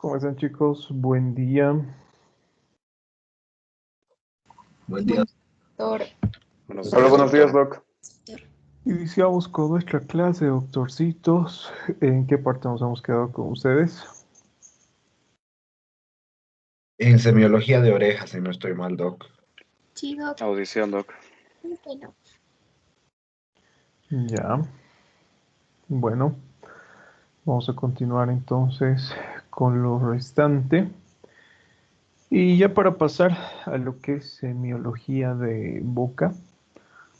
¿Cómo están, chicos? Buen día. Buen día. Doctor. Hola, buenos días, Doctor. Doc. Iniciamos con nuestra clase, doctorcitos. ¿En qué parte nos hemos quedado con ustedes? En semiología de orejas, si no estoy mal, Doc. Sí, Doc. Audición, Doc. Bueno. Ya. Bueno, vamos a continuar entonces con lo restante. Y ya para pasar a lo que es semiología de boca,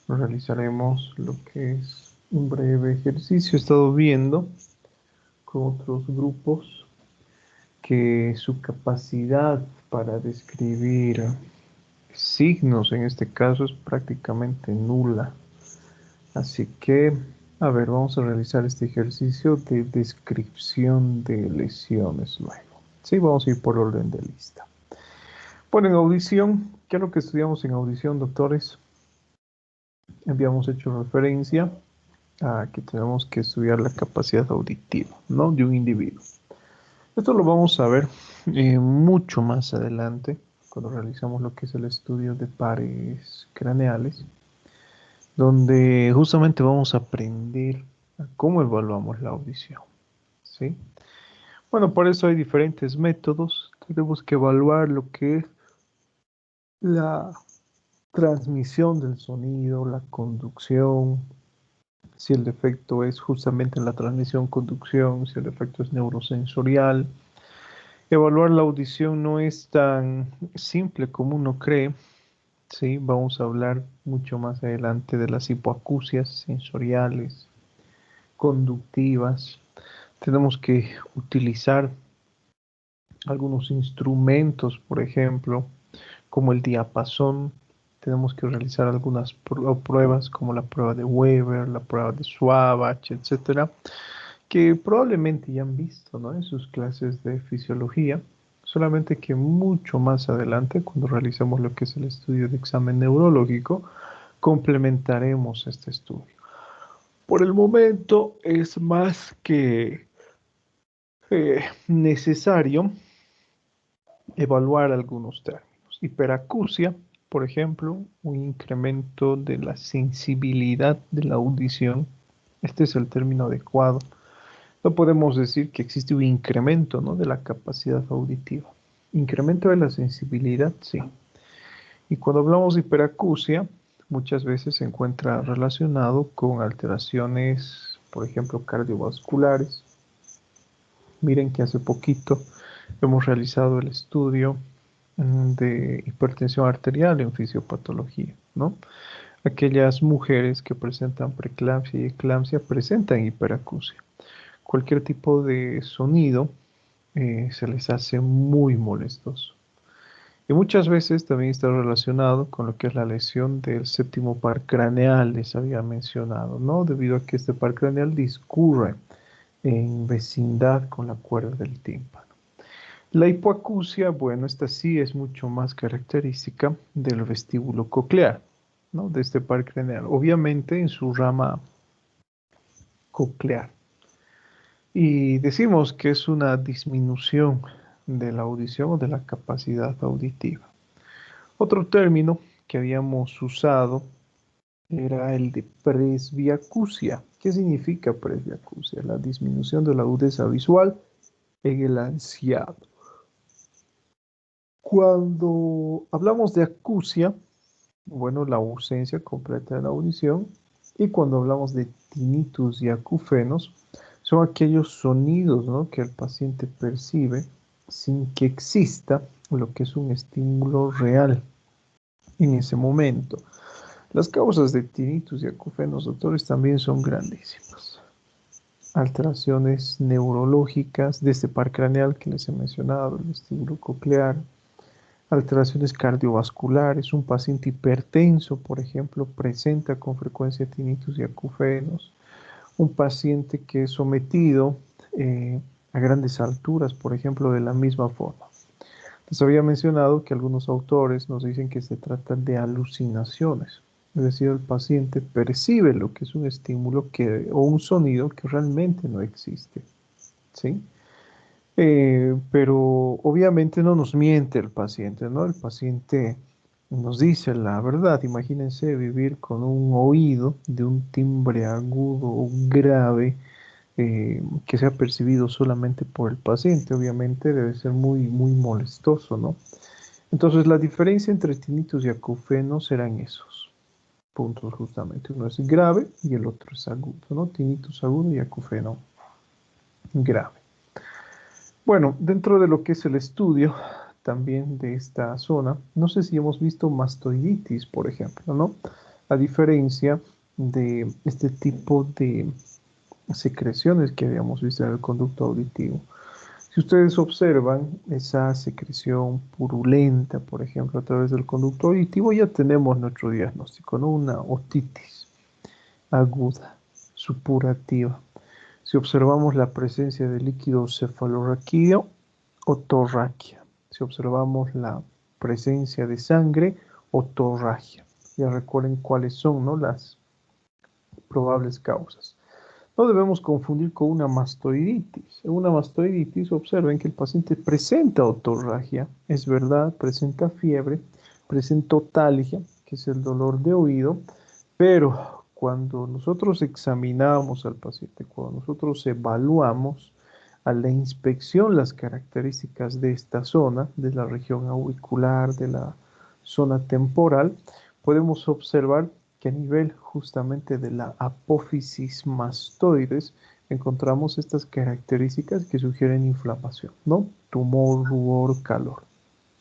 realizaremos lo que es un breve ejercicio. He estado viendo con otros grupos que su capacidad para describir signos en este caso es prácticamente nula. Así que, a ver, vamos a realizar este ejercicio de descripción de lesiones luego. Sí, vamos a ir por orden de lista. Bueno, en audición, ¿qué es lo que estudiamos en audición, doctores? Habíamos hecho referencia a que tenemos que estudiar la capacidad auditiva, ¿no? De un individuo. Esto lo vamos a ver mucho más adelante, cuando realizamos lo que es el estudio de pares craneales, donde justamente vamos a aprender a cómo evaluamos la audición, ¿sí? Bueno, por eso hay diferentes métodos. Tenemos que evaluar lo que es la transmisión del sonido, la conducción, si el defecto es justamente en la transmisión-conducción, si el defecto es neurosensorial. Evaluar la audición no es tan simple como uno cree, ¿sí? Vamos a hablar mucho más adelante de las hipoacusias sensoriales, conductivas. Tenemos que utilizar algunos instrumentos, por ejemplo, como el diapasón. Tenemos que realizar algunas pruebas como la prueba de Weber, la prueba de Swaback, etcétera, que probablemente ya han visto, ¿no? En sus clases de fisiología, solamente que mucho más adelante, cuando realicemos lo que es el estudio de examen neurológico, complementaremos este estudio. Por el momento es más que necesario evaluar algunos términos. Hiperacusia, por ejemplo, un incremento de la sensibilidad de la audición. Este es el término adecuado. No podemos decir que existe un incremento, ¿no?, de la capacidad auditiva. Incremento de la sensibilidad, sí. Y cuando hablamos de hiperacusia, muchas veces se encuentra relacionado con alteraciones, por ejemplo, cardiovasculares. Miren que hace poquito hemos realizado el estudio de hipertensión arterial en fisiopatología, ¿no? Aquellas mujeres que presentan preeclampsia y eclampsia presentan hiperacusia. Cualquier tipo de sonido se les hace muy molestoso. Y muchas veces también está relacionado con lo que es la lesión del séptimo par craneal, les había mencionado, ¿no? Debido a que este par craneal discurre en vecindad con la cuerda del tímpano. La hipoacusia, bueno, esta sí es mucho más característica del vestíbulo coclear, ¿no?, de este par craneal, obviamente en su rama coclear. Y decimos que es una disminución de la audición o de la capacidad auditiva. Otro término que habíamos usado era el de presbiacusia. ¿Qué significa presbiacusia? La disminución de la agudeza visual en el anciano. Cuando hablamos de acusia, bueno, la ausencia completa de la audición. Y cuando hablamos de tinnitus y acúfenos, son aquellos sonidos, ¿no?, que el paciente percibe sin que exista lo que es un estímulo real en ese momento. Las causas de tinnitus y acúfenos, doctores, también son grandísimas. Alteraciones neurológicas de este par craneal que les he mencionado, el vestíbulo coclear, alteraciones cardiovasculares. Un paciente hipertenso, por ejemplo, presenta con frecuencia tinnitus y acúfenos. Un paciente que es sometido a grandes alturas, por ejemplo, de la misma forma. Les había mencionado que algunos autores nos dicen que se trata de alucinaciones, es decir, el paciente percibe lo que es un estímulo o un sonido que realmente no existe, ¿sí? Pero obviamente no nos miente el paciente, ¿no? El paciente nos dice la verdad. Imagínense vivir con un oído de un timbre agudo o grave que sea percibido solamente por el paciente. Obviamente debe ser muy, muy molestoso, ¿no? Entonces la diferencia entre tinnitus y acufeno serán esos puntos justamente. Uno es grave y el otro es agudo, ¿no? Tinnitus agudo y acufeno grave. Bueno, dentro de lo que es el estudio también de esta zona, no sé si hemos visto mastoiditis, por ejemplo, ¿no? A diferencia de este tipo de secreciones que habíamos visto en el conducto auditivo. Si ustedes observan esa secreción purulenta, por ejemplo, a través del conducto auditivo, ya tenemos nuestro diagnóstico, ¿no? Una otitis aguda, supurativa. Si observamos la presencia de líquido cefalorraquídeo, otorraquia. Si observamos la presencia de sangre, otorragia. Ya recuerden cuáles son, ¿no?, las probables causas. No debemos confundir con una mastoiditis. En una mastoiditis observen que el paciente presenta otorragia, es verdad, presenta fiebre, presenta otalgia, que es el dolor de oído, pero cuando nosotros examinamos al paciente, cuando nosotros evaluamos a la inspección las características de esta zona, de la región auricular, de la zona temporal, podemos observar que a nivel justamente de la apófisis mastoides encontramos estas características que sugieren inflamación, ¿no? Tumor, rubor, calor.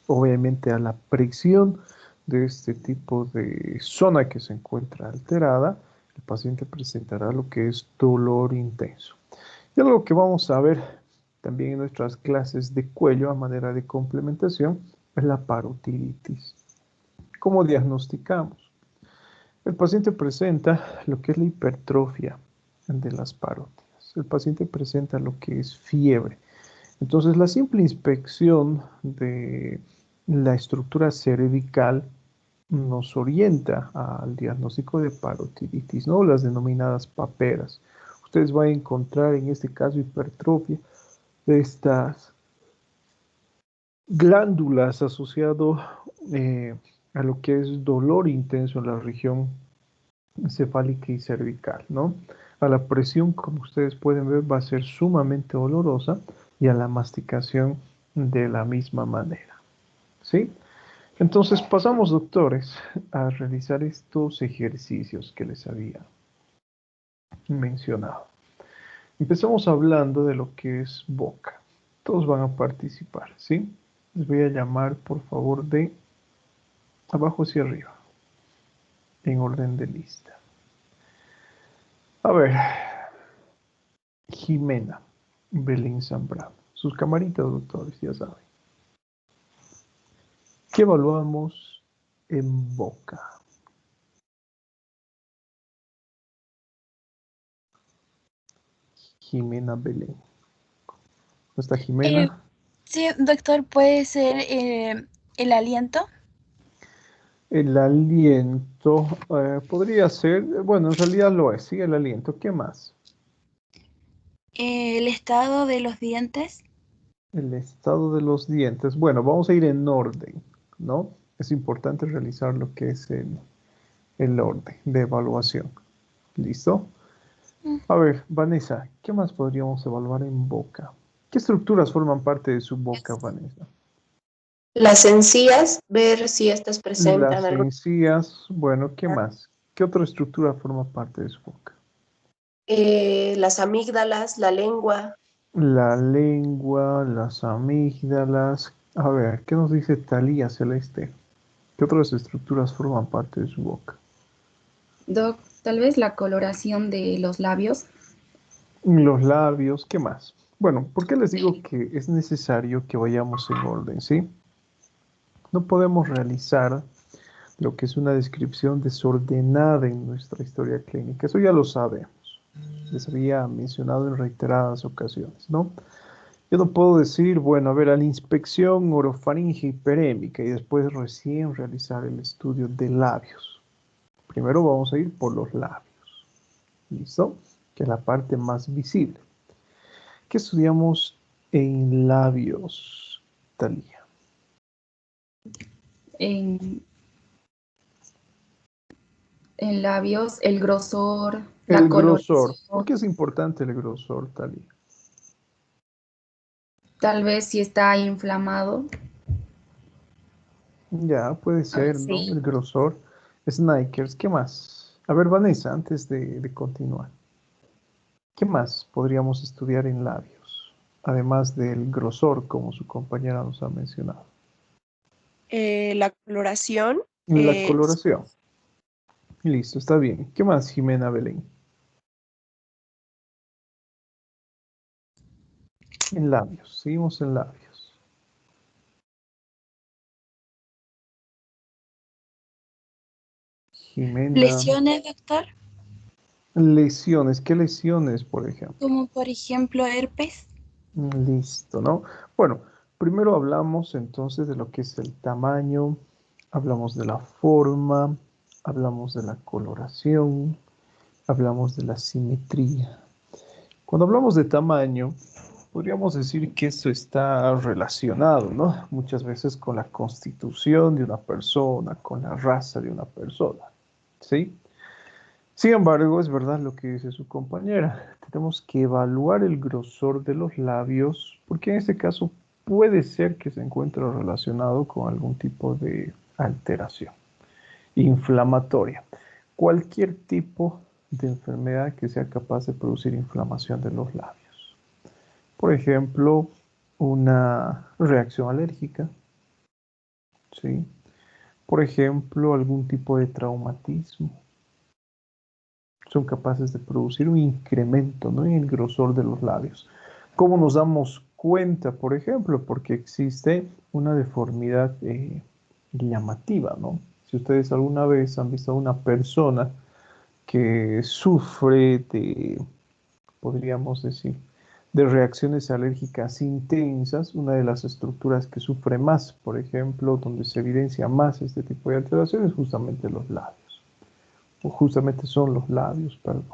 Obviamente a la presión de este tipo de zona que se encuentra alterada, el paciente presentará lo que es dolor intenso. Y algo que vamos a ver también en nuestras clases de cuello a manera de complementación es la parotiditis. ¿Cómo diagnosticamos? El paciente presenta lo que es la hipertrofia de las parótidas. El paciente presenta lo que es fiebre. Entonces, la simple inspección de la estructura cervical nos orienta al diagnóstico de parotiditis, ¿no? Las denominadas paperas. Ustedes van a encontrar en este caso hipertrofia de estas glándulas asociado a lo que es dolor intenso en la región cefálica y cervical, ¿no? A la presión, como ustedes pueden ver, va a ser sumamente olorosa y a la masticación de la misma manera, ¿sí? Entonces pasamos, doctores, a realizar estos ejercicios que les había mencionado. Empezamos hablando de lo que es boca. Todos van a participar, ¿sí? Les voy a llamar, por favor, de abajo hacia arriba, en orden de lista. A ver, Jimena Belén Zambrano. Sus camaritas, doctores, ya saben. ¿Qué evaluamos en boca? Jimena Belén. ¿No está Eh, Jimena? sí, doctor, puede ser el aliento, El aliento podría ser, bueno, en realidad lo es, sí, el aliento. ¿Qué más? el estado de los dientes, El estado de los dientes. Bueno, vamos a ir en orden, ¿no? Es importante realizar lo que es el orden de evaluación. ¿Listo? mm, A ver, Vanessa, ¿qué más podríamos evaluar en boca? ¿Qué estructuras forman parte de su boca, Vanessa? Las encías, ver si estas presentan Las algo. encías, bueno, ¿qué más? ¿Qué otra estructura forma parte de su boca? Las amígdalas, la lengua, La lengua, las amígdalas. A ver, ¿qué nos dice Talía Celeste? ¿Qué otras estructuras forman parte de su boca? Doc, tal vez la coloración de los labios. Los labios, ¿qué más? Bueno, ¿por qué les digo que es necesario que vayamos en orden, sí? No podemos realizar lo que es una descripción desordenada en nuestra historia clínica. Eso ya lo sabemos. Les había mencionado en reiteradas ocasiones, ¿no? Yo no puedo decir, bueno, a ver, a la inspección orofaringe hiperémica y después recién realizar el estudio de labios. Primero vamos a ir por los labios, ¿listo? Que es la parte más visible. ¿Qué estudiamos en labios, Talía? En, en labios, el grosor, la El grosor. ¿Por coloración, qué es importante el grosor, Talía? tal vez si está inflamado. Ya, puede ser, ¿no? Sí. El grosor. Snikers, ¿qué más? A ver, Vanessa, antes de continuar, ¿qué más podríamos estudiar en labios? Además del grosor, como su compañera nos ha mencionado. La coloración, La coloración. Listo, está bien. ¿Qué más, Jimena Belén? En labios, seguimos en labios. Jimena, Lesiones, doctor, lesiones. ¿Qué lesiones, por ejemplo? como por ejemplo herpes. Listo, ¿no? Bueno, primero hablamos entonces de lo que es el tamaño, hablamos de la forma, hablamos de la coloración, hablamos de la simetría. Cuando hablamos de tamaño, podríamos decir que esto está relacionado, ¿no? Muchas veces con la constitución de una persona, con la raza de una persona, ¿sí? Sin embargo, es verdad lo que dice su compañera. Tenemos que evaluar el grosor de los labios, porque en este caso puede ser que se encuentre relacionado con algún tipo de alteración inflamatoria. Cualquier tipo de enfermedad que sea capaz de producir inflamación de los labios. Por ejemplo, una reacción alérgica, ¿sí? Por ejemplo, algún tipo de traumatismo son capaces de producir un incremento, ¿no?, en el grosor de los labios. ¿Cómo nos damos cuenta? Por ejemplo, porque existe una deformidad llamativa, ¿no? Si ustedes alguna vez han visto a una persona que sufre de, podríamos decir, de reacciones alérgicas intensas, una de las estructuras que sufre más, por ejemplo, donde se evidencia más este tipo de alteraciones, justamente los labios, o justamente son los labios, perdón.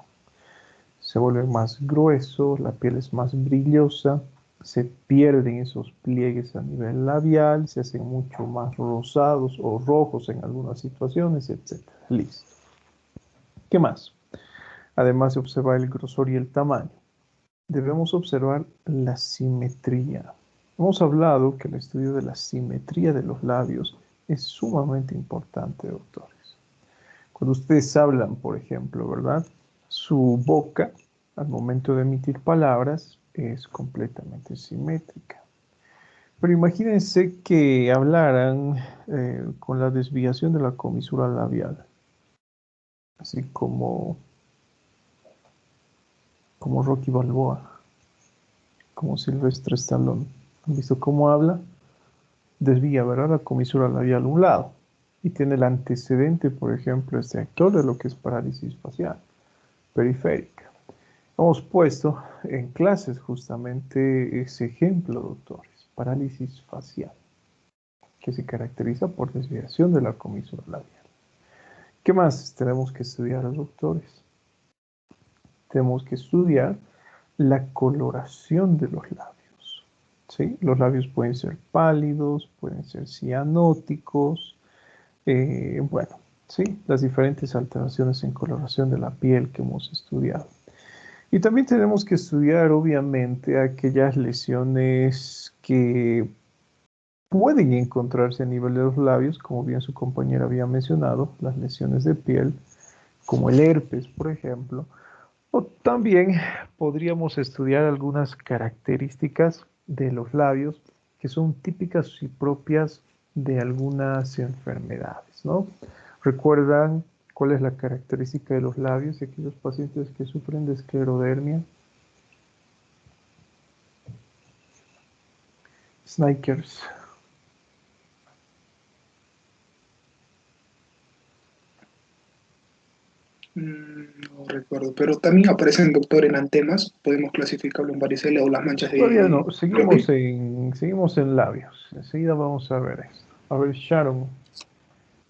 Se vuelven más gruesos, la piel es más brillosa, se pierden esos pliegues a nivel labial, se hacen mucho más rosados o rojos en algunas situaciones, etc. Listo. ¿Qué más? Además de observar el grosor y el tamaño, debemos observar la simetría. Hemos hablado que el estudio de la simetría de los labios es sumamente importante, doctores. Cuando ustedes hablan, por ejemplo, ¿verdad? Su boca, al momento de emitir palabras, es completamente simétrica. Pero imagínense que hablaran con la desviación de la comisura labial, así como Rocky Balboa, como Sylvester Stallone. ¿Han visto cómo habla? Desvía, ¿verdad?, la comisura labial a un lado. Y tiene el antecedente, por ejemplo, este actor de lo que es parálisis facial periférica. Hemos puesto en clases justamente ese ejemplo, doctores, parálisis facial, que se caracteriza por desviación de la comisura labial. ¿Qué más tenemos que estudiar, doctores? Tenemos que estudiar la coloración de los labios, ¿sí? Los labios pueden ser pálidos, pueden ser cianóticos, bueno, ¿sí? Las diferentes alteraciones en coloración de la piel que hemos estudiado. Y también tenemos que estudiar, obviamente, aquellas lesiones que pueden encontrarse a nivel de los labios, como bien su compañera había mencionado, las lesiones de piel, como el herpes, por ejemplo. O también podríamos estudiar algunas características de los labios que son típicas y propias de algunas enfermedades, ¿no? ¿Recuerdan cuál es la característica de los labios de aquellos pacientes que sufren de esclerodermia? Snikers. No recuerdo, pero también aparecen doctor en antenas, podemos clasificarlo en varicela o las manchas Todavía no, de Crowley. seguimos en labios. Enseguida vamos a ver esto. A ver, Sharon, Que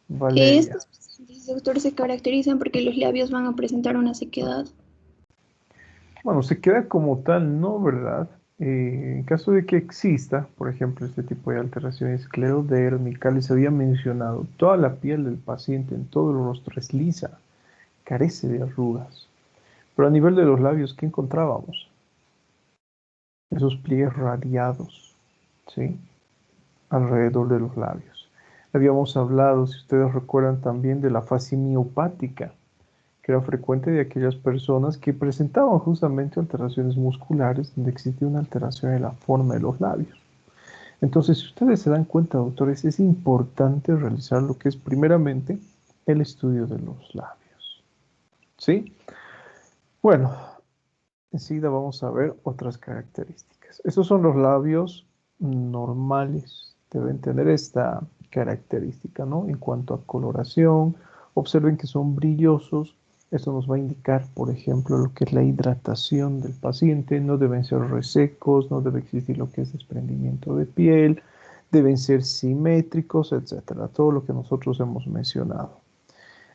Valeria. estos pacientes, doctor, se caracterizan porque los labios van a presentar una sequedad. Bueno, se queda como tal, ¿no? ¿Verdad? En caso de que exista, por ejemplo, este tipo de alteración esclerodermica, les había mencionado, toda la piel del paciente en todo el rostro es lisa, carece de arrugas. Pero a nivel de los labios, ¿qué encontrábamos? Esos pliegues radiados, ¿sí? Alrededor de los labios. Habíamos hablado, si ustedes recuerdan, también de la fase miopática, que era frecuente de aquellas personas que presentaban justamente alteraciones musculares donde existía una alteración en la forma de los labios. Entonces, si ustedes se dan cuenta, doctores, es importante realizar lo que es primeramente el estudio de los labios. ¿Sí? Bueno, enseguida vamos a ver otras características. Estos son los labios normales. Deben tener esta característica, ¿no? En cuanto a coloración, observen que son brillosos. Esto nos va a indicar, por ejemplo, lo que es la hidratación del paciente. No deben ser resecos, no debe existir lo que es desprendimiento de piel, deben ser simétricos, etcétera. Todo lo que nosotros hemos mencionado.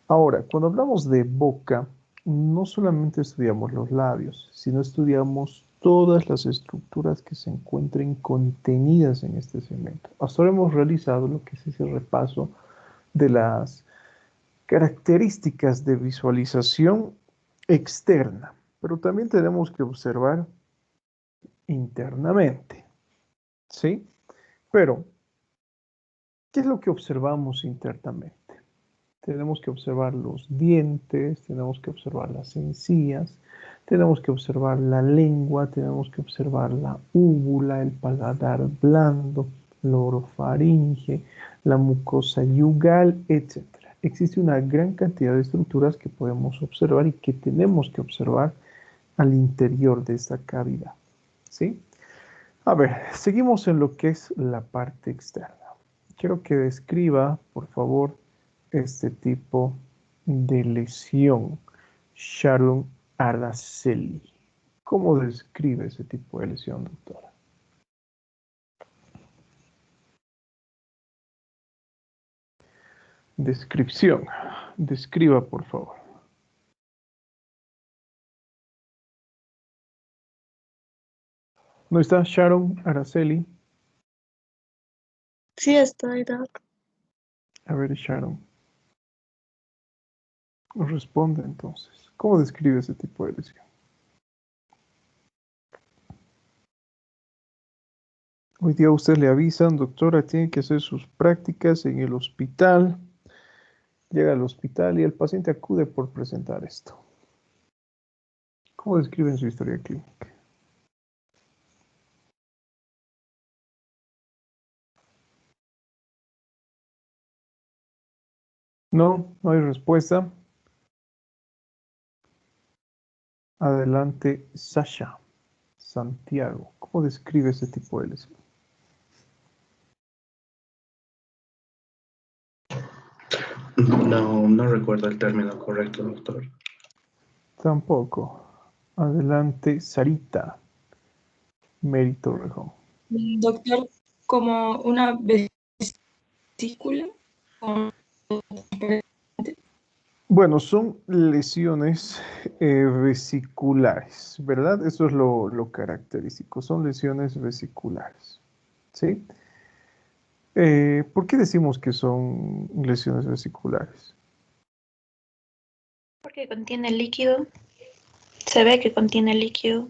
Ahora, cuando hablamos de boca, no solamente estudiamos los labios, sino estudiamos todas las estructuras que se encuentren contenidas en este segmento. Hasta ahora hemos realizado lo que es ese repaso de las características de visualización externa, pero también tenemos que observar internamente, ¿sí? Pero, ¿qué es lo que observamos internamente? Tenemos que observar los dientes, tenemos que observar las encías, tenemos que observar la lengua, tenemos que observar la úvula, el paladar blando, la orofaringe, la mucosa yugal, etc. Existe una gran cantidad de estructuras que podemos observar y que tenemos que observar al interior de esta cavidad. ¿Sí? A ver, seguimos en lo que es la parte externa. Quiero que describa, por favor, este tipo de lesión. Sharon Araceli. ¿Cómo describe ese tipo de lesión, doctora? Descripción. Describa, por favor. ¿No está Sharon Araceli? Sí, estoy, Doc. A ver, Sharon. Nos responde entonces. ¿Cómo describe ese tipo de lesión? Hoy día usted le avisan, doctora, tiene que hacer sus prácticas en el hospital. Llega al hospital y el paciente acude por presentar esto. ¿Cómo describen su historia clínica? No, no hay respuesta. Adelante, Sasha. Santiago. ¿Cómo describe ese tipo de lesión? No, no recuerdo el término correcto, doctor. Tampoco. Adelante, Sarita. Mérito Rejón. Doctor, como una vesícula. con- Bueno, son lesiones vesiculares, ¿verdad? Eso es lo característico. Son lesiones vesiculares. ¿Sí? ¿Por qué decimos que son lesiones vesiculares? Porque contiene líquido. Se ve que contiene líquido.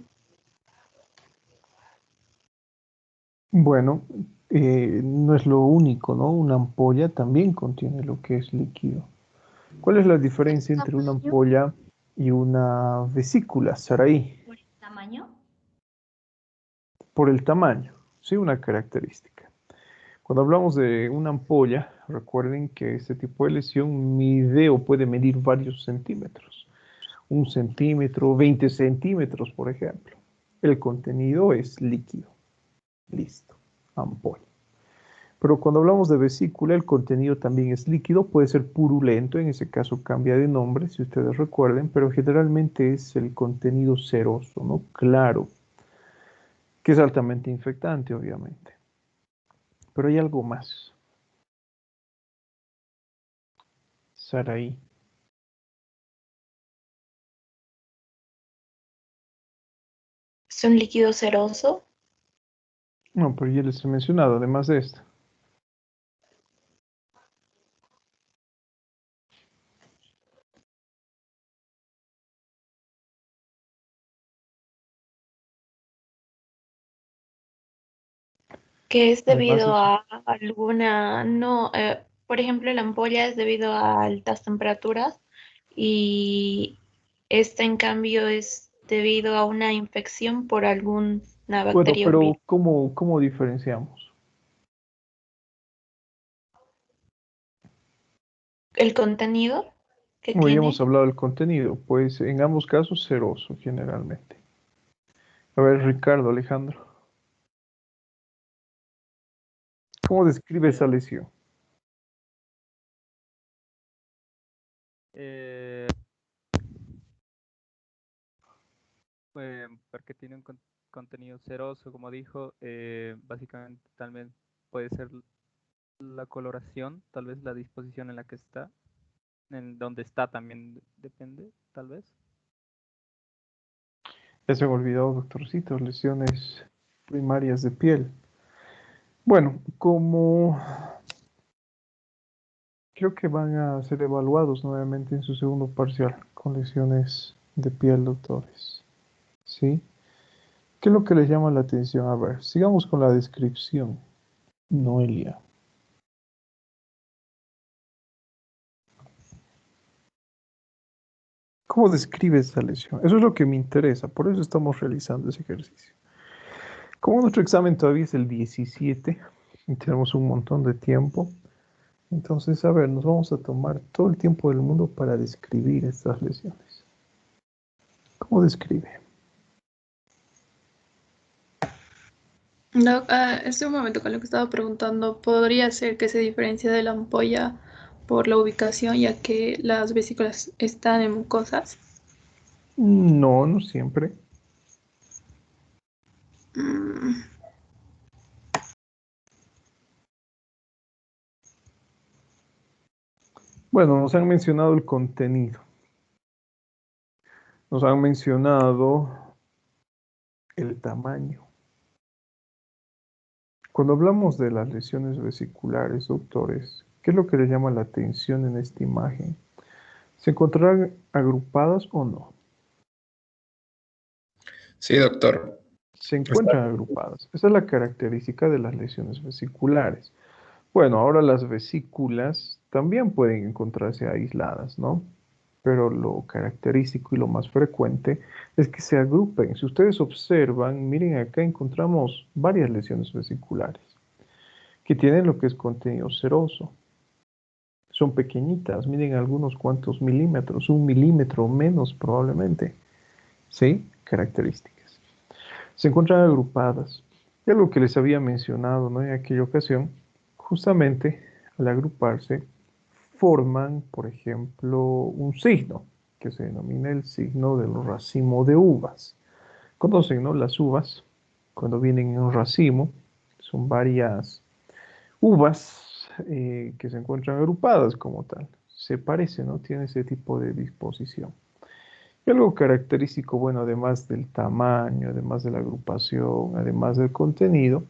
Bueno, no es lo único, ¿no? Una ampolla también contiene lo que es líquido. ¿Cuál es la diferencia entre una ¿Tamaño? ampolla y una vesícula, Saraí? ¿Por el tamaño? Por el tamaño, sí, una característica. Cuando hablamos de una ampolla, recuerden que este tipo de lesión mide o puede medir varios centímetros. 1 centímetro, 20 centímetros, por ejemplo. El contenido es líquido. Listo, ampolla. Pero cuando hablamos de vesícula, el contenido también es líquido, puede ser purulento, en ese caso cambia de nombre, si ustedes recuerden, pero generalmente es el contenido ceroso, ¿no? Claro, que es altamente infectante, obviamente. Pero hay algo más. Saraí. Es un líquido ceroso. No, pero ya les he mencionado, además de esto. Que es Además de debido eso. a alguna, no, por ejemplo, la ampolla es debido a altas temperaturas y esta en cambio es debido a una infección por alguna Bueno, bacteria o pero virus. ¿cómo diferenciamos? El contenido que Hoy hemos tiene, hablado del contenido, pues en ambos casos ceroso generalmente. A ver, Ricardo, Alejandro, ¿cómo describe esa lesión? Eh, Porque tiene un contenido ceroso, como dijo, básicamente también puede ser la coloración, tal vez la disposición en la que está, en donde está también depende, tal vez. Ya se me olvidó, doctorcito, lesiones primarias de piel. Bueno, como creo que van a ser evaluados nuevamente en su segundo parcial con lesiones de piel, doctores. ¿Sí? ¿Qué es lo que les llama la atención? A ver, sigamos con la descripción. Noelia. ¿Cómo describe esa lesión? Eso es lo que me interesa, por eso estamos realizando ese ejercicio. Como nuestro examen todavía es el 17 y tenemos un montón de tiempo, entonces, a ver, nos vamos a tomar todo el tiempo del mundo para describir estas lesiones. ¿Cómo describe? No, este momento con lo que estaba preguntando, ¿podría ser que se diferencia de la ampolla por la ubicación, ya que las vesículas están en mucosas? No, no siempre. Mm, Bueno, nos han mencionado el contenido. Nos han mencionado el tamaño. Cuando hablamos de las lesiones vesiculares, doctores, ¿qué es lo que le llama la atención en esta imagen? ¿Se encontrarán agrupadas o no? Sí, doctor. Se Está. encuentran agrupadas. Esa es la característica de las lesiones vesiculares. Bueno, ahora las vesículas también pueden encontrarse aisladas, ¿no? Pero lo característico y lo más frecuente es que se agrupen. Si ustedes observan, miren acá encontramos varias lesiones vesiculares que tienen lo que es contenido seroso. Son pequeñitas, miren algunos cuantos milímetros, 1 milímetro o menos probablemente. ¿Sí? Características. Se encuentran agrupadas. Y algo que les había mencionado, ¿no? En aquella ocasión, justamente al agruparse, forman, por ejemplo, un signo que se denomina el signo del racimo de uvas. Conocen, ¿no? Las uvas, cuando vienen en un racimo, son varias uvas que se encuentran agrupadas como tal. Se parece, ¿no? Tiene ese tipo de disposición. Y algo característico, bueno, además del tamaño, además de la agrupación, además del contenido,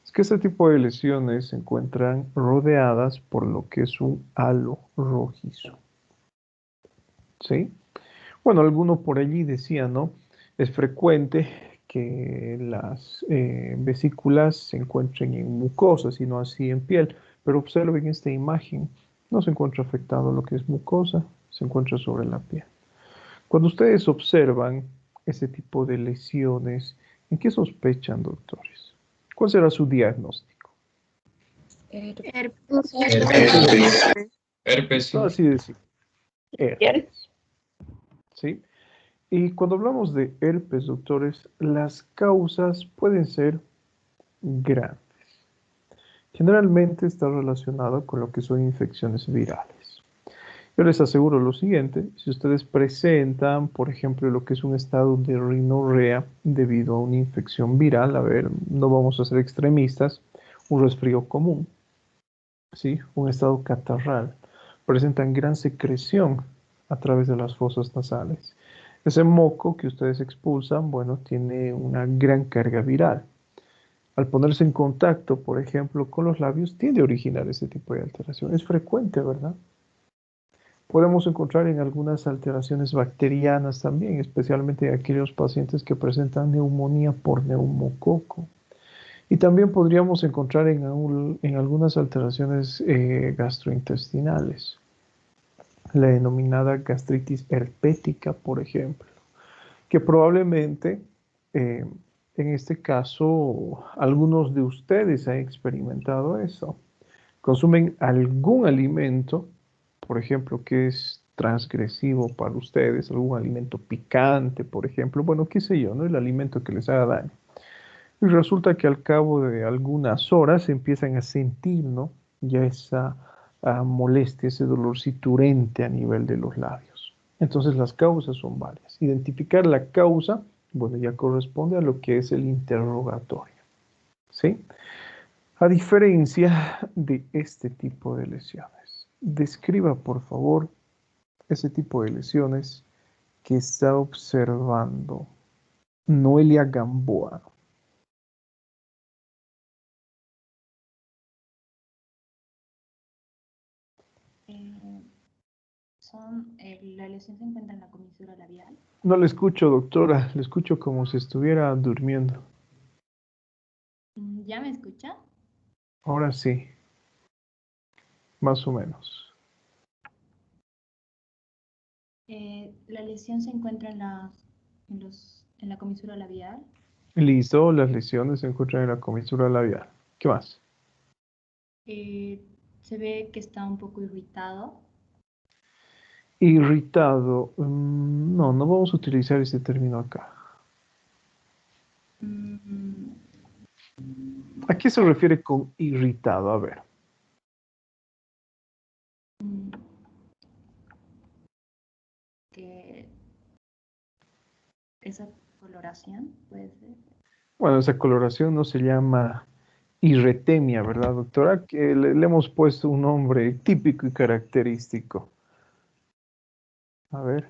es que este tipo de lesiones se encuentran rodeadas por lo que es un halo rojizo. ¿Sí? Bueno, alguno por allí decía, ¿no? Es frecuente que las vesículas se encuentren en mucosas y no así en piel, pero observen esta imagen, no se encuentra afectado lo que es mucosa, se encuentra sobre la piel. Cuando ustedes observan ese tipo de lesiones, ¿en qué sospechan, doctores? ¿Cuál será su diagnóstico? Herpes. Herpes. Herpes, No, sí. así decir, ¿cierto? herpes, ¿sí? Y cuando hablamos de herpes, doctores, las causas pueden ser grandes. Generalmente está relacionado con lo que son infecciones virales. Yo les aseguro lo siguiente, si ustedes presentan, por ejemplo, lo que es un estado de rinorrea debido a una infección viral, a ver, no vamos a ser extremistas, un resfrío común, ¿sí? Un estado catarral, presentan gran secreción a través de las fosas nasales. Ese moco que ustedes expulsan, bueno, tiene una gran carga viral. al ponerse en contacto, por ejemplo, con los labios, tiende a originar ese tipo de alteración. Es frecuente, ¿verdad? Podemos encontrar en algunas alteraciones bacterianas también, especialmente en aquellos pacientes que presentan neumonía por neumococo. Y también podríamos encontrar en algunas alteraciones gastrointestinales, la denominada gastritis herpética, por ejemplo, que probablemente en este caso algunos de ustedes han experimentado eso. Consumen algún alimento, por ejemplo, que es transgresivo para ustedes, algún alimento picante, por ejemplo, bueno, qué sé yo, ¿no? El alimento que les haga daño. Y resulta que al cabo de algunas horas empiezan a sentir, ¿no? Ya esa molestia, ese dolor citurente a nivel de los labios. Entonces las causas son varias. Identificar la causa, bueno, ya corresponde a lo que es el interrogatorio, ¿sí? A diferencia de este tipo de lesiones, describa por favor ese tipo de lesiones que está observando Noelia Gamboa. La lesión se encuentra en la comisura labial. No le escucho, doctora, le escucho como si estuviera durmiendo. ¿Ya me escucha? Ahora sí, más o menos. La lesión se encuentra en la comisura labial. Listo, las lesiones se encuentran en la comisura labial. ¿Qué más? Se ve que está un poco irritado. Irritado. No, no vamos a utilizar ese término acá. ¿A qué se refiere con irritado? A ver. Que esa coloración puede ser. Bueno, esa coloración no se llama irretemia, ¿verdad, doctora? Que le hemos puesto un nombre típico y característico. A ver,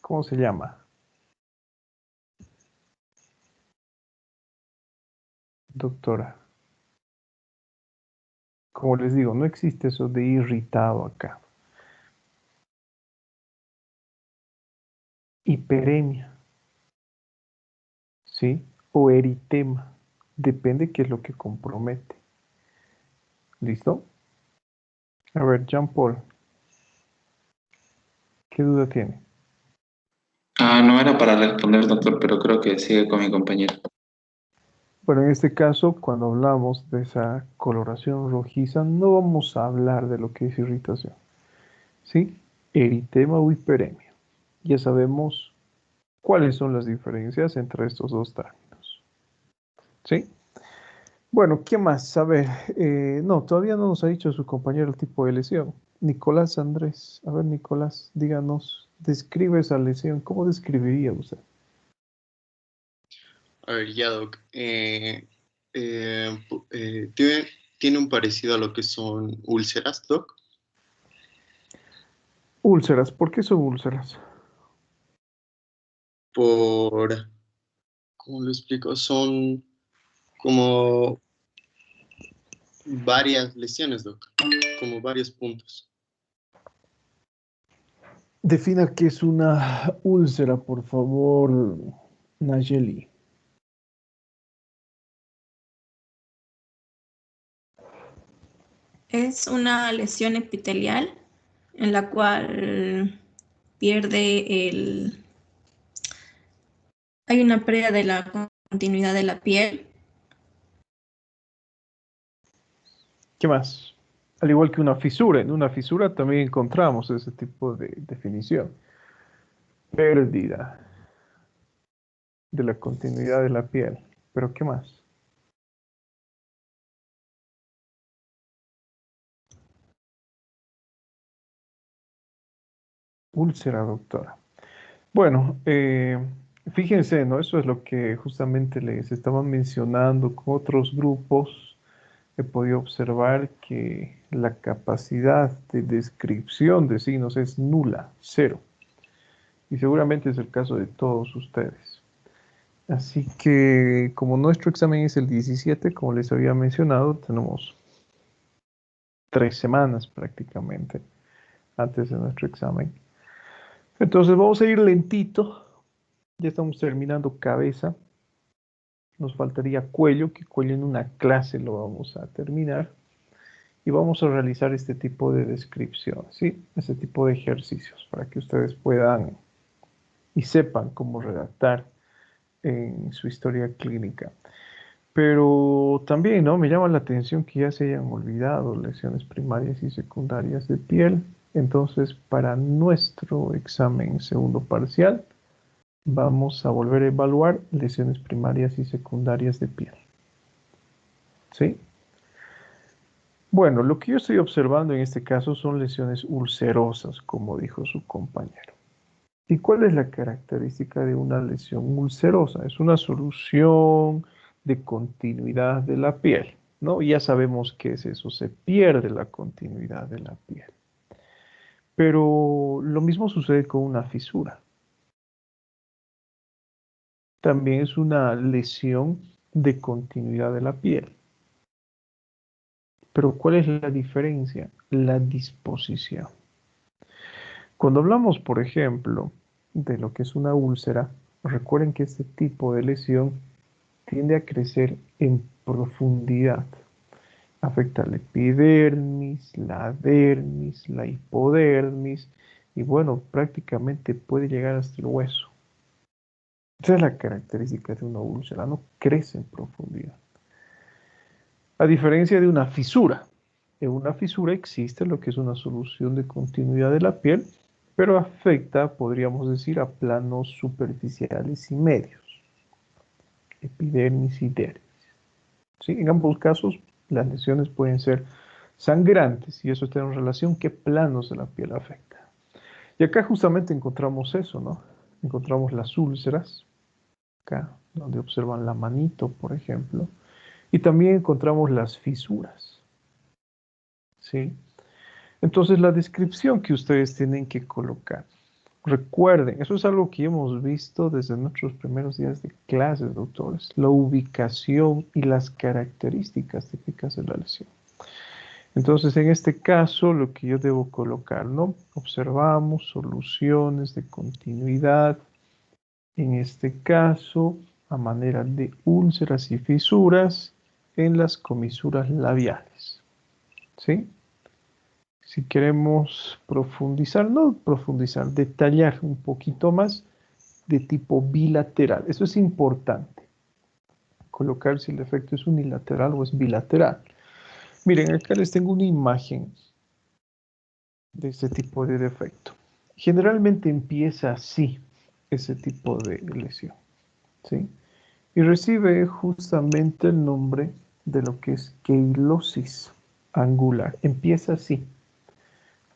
¿cómo se llama? Doctora. Como les digo, no existe eso de irritado acá. Hiperemia, ¿sí? O eritema. Depende qué es lo que compromete. ¿Listo? A ver, Jean Paul. ¿Qué duda tiene? No era para responder, doctor, pero creo que sigue con mi compañero. Bueno, en este caso, cuando hablamos de esa coloración rojiza, no vamos a hablar de lo que es irritación. ¿Sí? Eritema o hiperemia. Ya sabemos cuáles son las diferencias entre estos dos términos. ¿Sí? Bueno, ¿qué más? A ver, no, todavía no nos ha dicho su compañero el tipo de lesión. Nicolás Andrés. A ver, Nicolás, díganos, describe esa lesión. ¿Cómo describiría usted? A ver, ya, Doc. ¿Tiene un parecido a lo que son úlceras, Doc? Úlceras. ¿Por qué son úlceras? ¿Cómo lo explico? Son como varias lesiones, Doc, como varios puntos. Defina qué es una úlcera, por favor, Nayeli. Es una lesión epitelial en la cual hay una pérdida de la continuidad de la piel. ¿Qué más? Al igual que una fisura, en una fisura también encontramos ese tipo de definición. Pérdida de la continuidad de la piel. ¿Pero qué más? Úlcera, doctora. Bueno, fíjense, ¿no? Eso es lo que justamente les estaban mencionando con otros grupos. He podido observar que la capacidad de descripción de signos es nula, cero. Y seguramente es el caso de todos ustedes. Así que como nuestro examen es el 17, como les había mencionado, tenemos 3 semanas prácticamente antes de nuestro examen. Entonces vamos a ir lentito. Ya estamos terminando cabeza. Nos faltaría cuello, que cuello en una clase lo vamos a terminar. Y vamos a realizar este tipo de descripción, ¿sí? Este tipo de ejercicios para que ustedes puedan y sepan cómo redactar en su historia clínica. Pero también, ¿no? Me llama la atención que ya se hayan olvidado lesiones primarias y secundarias de piel. Entonces, para nuestro examen segundo parcial, vamos a volver a evaluar lesiones primarias y secundarias de piel. ¿Sí? Bueno, lo que yo estoy observando en este caso son lesiones ulcerosas, como dijo su compañero. ¿Y cuál es la característica de una lesión ulcerosa? Es una solución de continuidad de la piel, ¿no? Ya sabemos qué es eso, se pierde la continuidad de la piel. Pero lo mismo sucede con una fisura. También es una lesión de continuidad de la piel. Pero ¿cuál es la diferencia? La disposición. Cuando hablamos, por ejemplo, de lo que es una úlcera, recuerden que este tipo de lesión tiende a crecer en profundidad. Afecta la epidermis, la dermis, la hipodermis y bueno, prácticamente puede llegar hasta el hueso. Esa es la característica de una úlcera, no crece en profundidad. A diferencia de una fisura. En una fisura existe lo que es una solución de continuidad de la piel, pero afecta, podríamos decir, a planos superficiales y medios, epidermis y dermis. ¿Sí? En ambos casos, las lesiones pueden ser sangrantes y eso tiene en relación qué planos de la piel afecta. Y acá justamente encontramos eso, ¿no? Encontramos las úlceras, acá donde observan la manito, por ejemplo, y también encontramos las fisuras, ¿sí? Entonces, la descripción que ustedes tienen que colocar. Recuerden, eso es algo que hemos visto desde nuestros primeros días de clases, doctores. La ubicación y las características típicas de la lesión. Entonces, en este caso, lo que yo debo colocar, ¿no? Observamos soluciones de continuidad. En este caso, a manera de úlceras y fisuras en las comisuras labiales. ¿Sí? Si queremos profundizar, no profundizar, detallar un poquito más de tipo bilateral. Eso es importante. Colocar si el efecto es unilateral o es bilateral. Miren, acá les tengo una imagen de este tipo de defecto. Generalmente empieza así, ese tipo de lesión, ¿sí? Y recibe justamente el nombre de lo que es queilosis angular. Empieza así,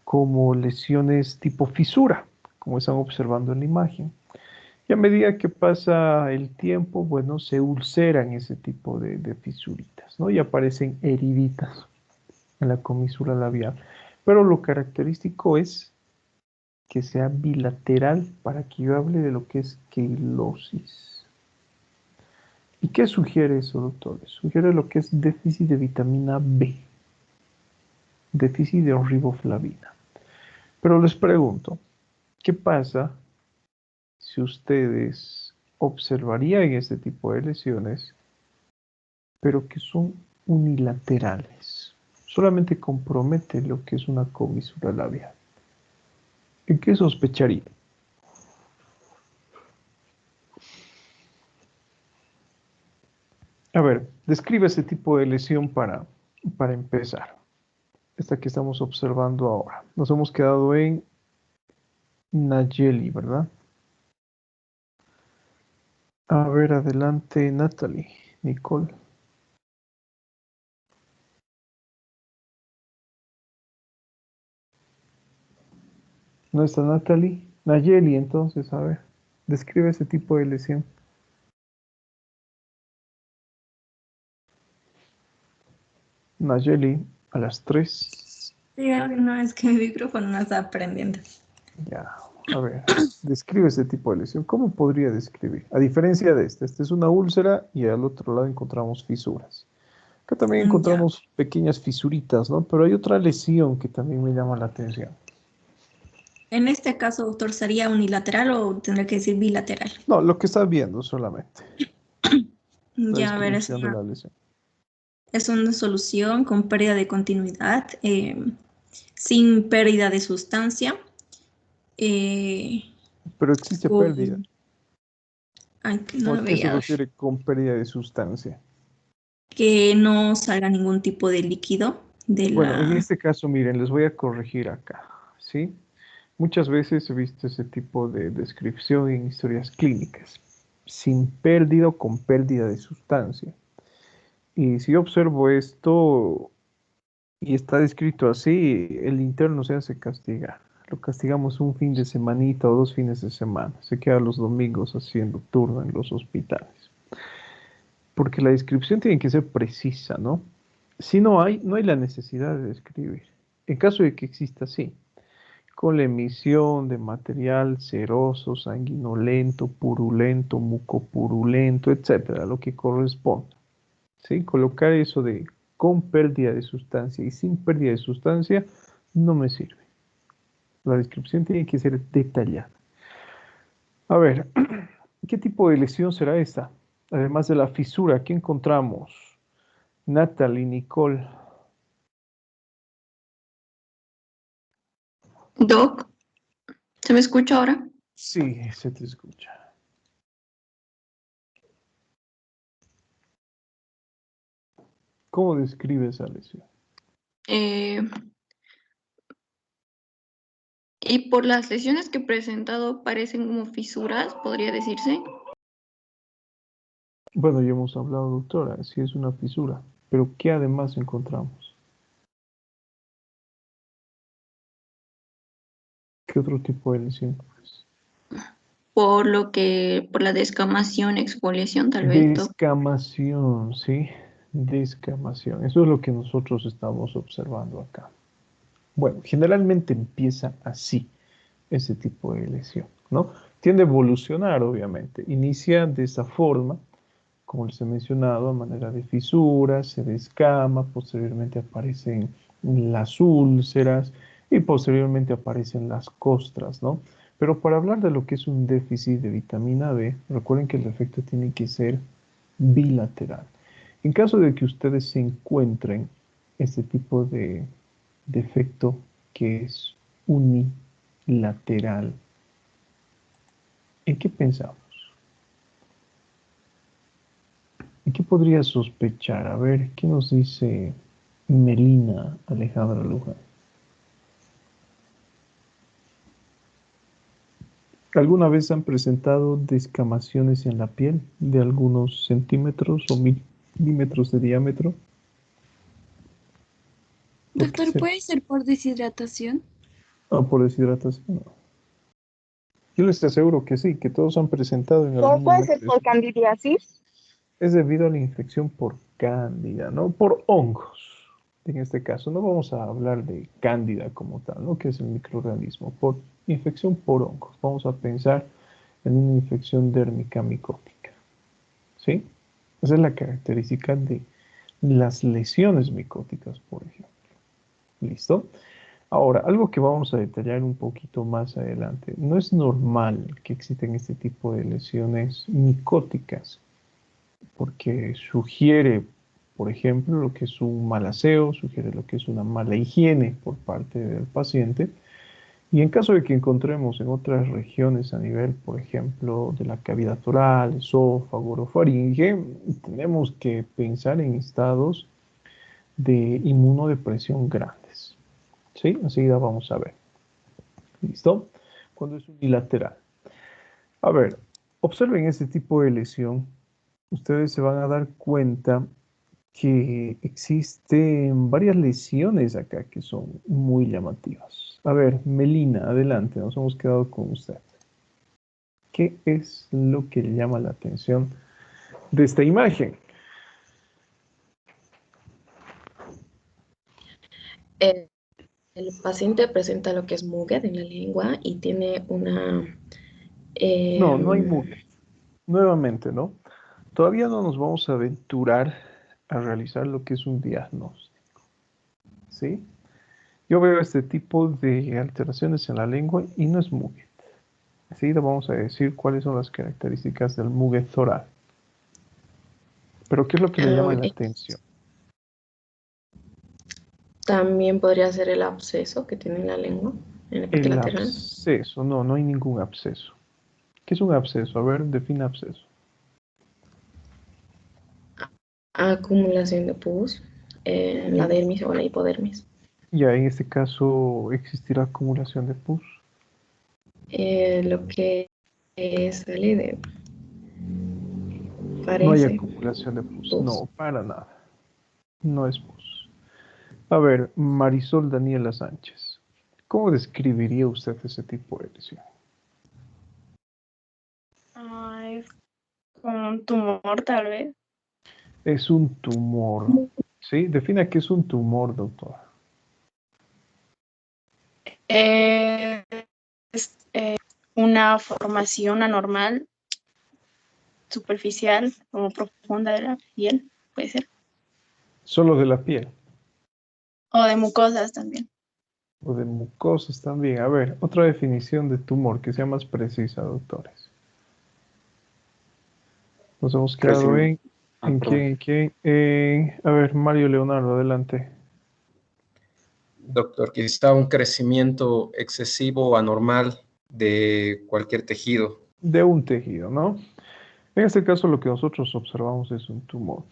como lesiones tipo fisura, como están observando en la imagen. Y a medida que pasa el tiempo, bueno, se ulceran ese tipo de fisuritas, ¿no? Y aparecen heriditas en la comisura labial. Pero lo característico es que sea bilateral para que yo hable de lo que es queilosis. ¿Y qué sugiere eso, doctores? Sugiere lo que es déficit de vitamina B, déficit de riboflavina. Pero les pregunto, ¿qué pasa si ustedes observarían este tipo de lesiones, pero que son unilaterales? Solamente compromete lo que es una comisura labial. ¿En qué sospecharía? A ver, describe ese tipo de lesión para empezar. Esta que estamos observando ahora. Nos hemos quedado en Nayeli, ¿verdad? A ver, adelante, Natalie, Nicole. ¿No está Natalie? Nayeli, entonces, a ver, describe ese tipo de lesión. Nayeli, a las 3. Sí, no, es que mi micrófono no está aprendiendo. Ya, A ver, describe ese tipo de lesión. ¿Cómo podría describir? A diferencia de esta es una úlcera y al otro lado encontramos fisuras. Acá también Ya. encontramos pequeñas fisuritas, ¿no? Pero hay otra lesión que también me llama la atención. En este caso, doctor, ¿sería unilateral o tendría que decir bilateral? No, lo que estás viendo solamente. La Ya, a ver, descripción de la lesión. es una solución con pérdida de continuidad, sin pérdida de sustancia. Pero existe con- pérdida. Ay, que no ¿O lo a qué se veía. refiere con pérdida de sustancia? Que no salga ningún tipo de líquido de Bueno, en la... este caso, miren, les voy a corregir acá, ¿sí? Muchas veces he visto ese tipo de descripción en historias clínicas, sin pérdida o con pérdida de sustancia. Y si yo observo esto y está descrito así, el interno se hace castigar. Lo castigamos un fin de semanita o 2 fines de semana. Se queda los domingos haciendo turno en los hospitales. Porque la descripción tiene que ser precisa, ¿no? Si no hay la necesidad de describir. En caso de que exista, sí. Con la emisión de material seroso, sanguinolento, purulento, mucopurulento, etcétera, lo que corresponda. ¿Sí? Colocar eso de con pérdida de sustancia y sin pérdida de sustancia no me sirve. La descripción tiene que ser detallada. A ver, ¿qué tipo de lesión será esta? Además de la fisura, ¿qué encontramos? Natalie, Nicole. Doc, ¿se me escucha ahora? Sí, se te escucha. ¿Cómo describe esa lesión? Y por las lesiones que he presentado parecen como fisuras, podría decirse. Bueno, ya hemos hablado, doctora, si es una fisura, pero ¿qué además encontramos? ¿Qué otro tipo de lesión? Por la descamación, exfoliación, tal vez, Doc. Descamación, ¿sí? Descamación. Eso es lo que nosotros estamos observando acá. Bueno, generalmente empieza así, ese tipo de lesión, ¿no? Tiende a evolucionar, obviamente. Inicia de esa forma, como les he mencionado, a manera de fisuras, se descama, posteriormente aparecen las úlceras y posteriormente aparecen las costras, ¿no? Pero para hablar de lo que es un déficit de vitamina B, recuerden que el efecto tiene que ser bilateral. En caso de que ustedes se encuentren este tipo de defecto que es unilateral, ¿en qué pensamos? ¿En qué podría sospechar? A ver, ¿qué nos dice Melina Alejandra Luján? ¿Alguna vez han presentado descamaciones en la piel de algunos centímetros o milímetros de diámetro? Doctor, ¿puede ser por deshidratación? Por deshidratación. No. Yo les aseguro que sí, que todos han presentado en algún ¿Puede momento ser por candidiasis? Es debido a la infección por cándida, ¿no? Por hongos. En este caso, no vamos a hablar de cándida como tal, ¿no? Que es el microorganismo. Por infección por hongos. Vamos a pensar en una infección dérmica micótica. ¿Sí? Esa es la característica de las lesiones micóticas, por ejemplo. ¿Listo? Ahora, algo que vamos a detallar un poquito más adelante. No es normal que existan este tipo de lesiones micóticas, porque sugiere, por ejemplo, lo que es un mal aseo, sugiere lo que es una mala higiene por parte del paciente. Y en caso de que encontremos en otras regiones a nivel, por ejemplo, de la cavidad oral, esófago, orofaringe, tenemos que pensar en estados de inmunodepresión grandes. ¿Sí? Enseguida vamos a ver. ¿Listo? Cuando es unilateral. A ver, observen este tipo de lesión. Ustedes se van a dar cuenta que existen varias lesiones acá que son muy llamativas. A ver, Melina, adelante, nos hemos quedado con usted. ¿Qué es lo que le llama la atención de esta imagen? el paciente presenta lo que es muget en la lengua y tiene una... No, no hay em, mugue. Nuevamente, ¿no? Todavía no nos vamos a aventurar a realizar lo que es un diagnóstico, ¿sí? Yo veo este tipo de alteraciones en la lengua y no es muget. Enseguida vamos a decir cuáles son las características del muget oral. Pero ¿qué es lo que le llama la atención? También podría ser el absceso que tiene en la lengua, en la parte El lateral. absceso, no, no hay ningún absceso. ¿Qué es un absceso? A ver, define absceso. Acumulación de pus en la dermis o la hipodermis. Ya, en este caso, ¿existirá acumulación de pus? Lo que sale de... No hay Parece acumulación de pus. pus. No, para nada. No es pus. A ver, Marisol Daniela Sánchez. ¿Cómo describiría usted ese tipo de lesión? Es como un tumor, tal vez. Es un tumor. ¿Sí? Defina qué es un tumor, doctor. Es una formación anormal, superficial, como profunda de la piel, puede ser. Solo de la piel. O de mucosas también. O de mucosas también. A ver, otra definición de tumor que sea más precisa, doctores. Nos hemos quedado en... ¿En quién? A ver, Mario Leonardo, adelante. Doctor, quizá un crecimiento excesivo o anormal de cualquier tejido. De un tejido, ¿no? En este caso lo que nosotros observamos es un tumor.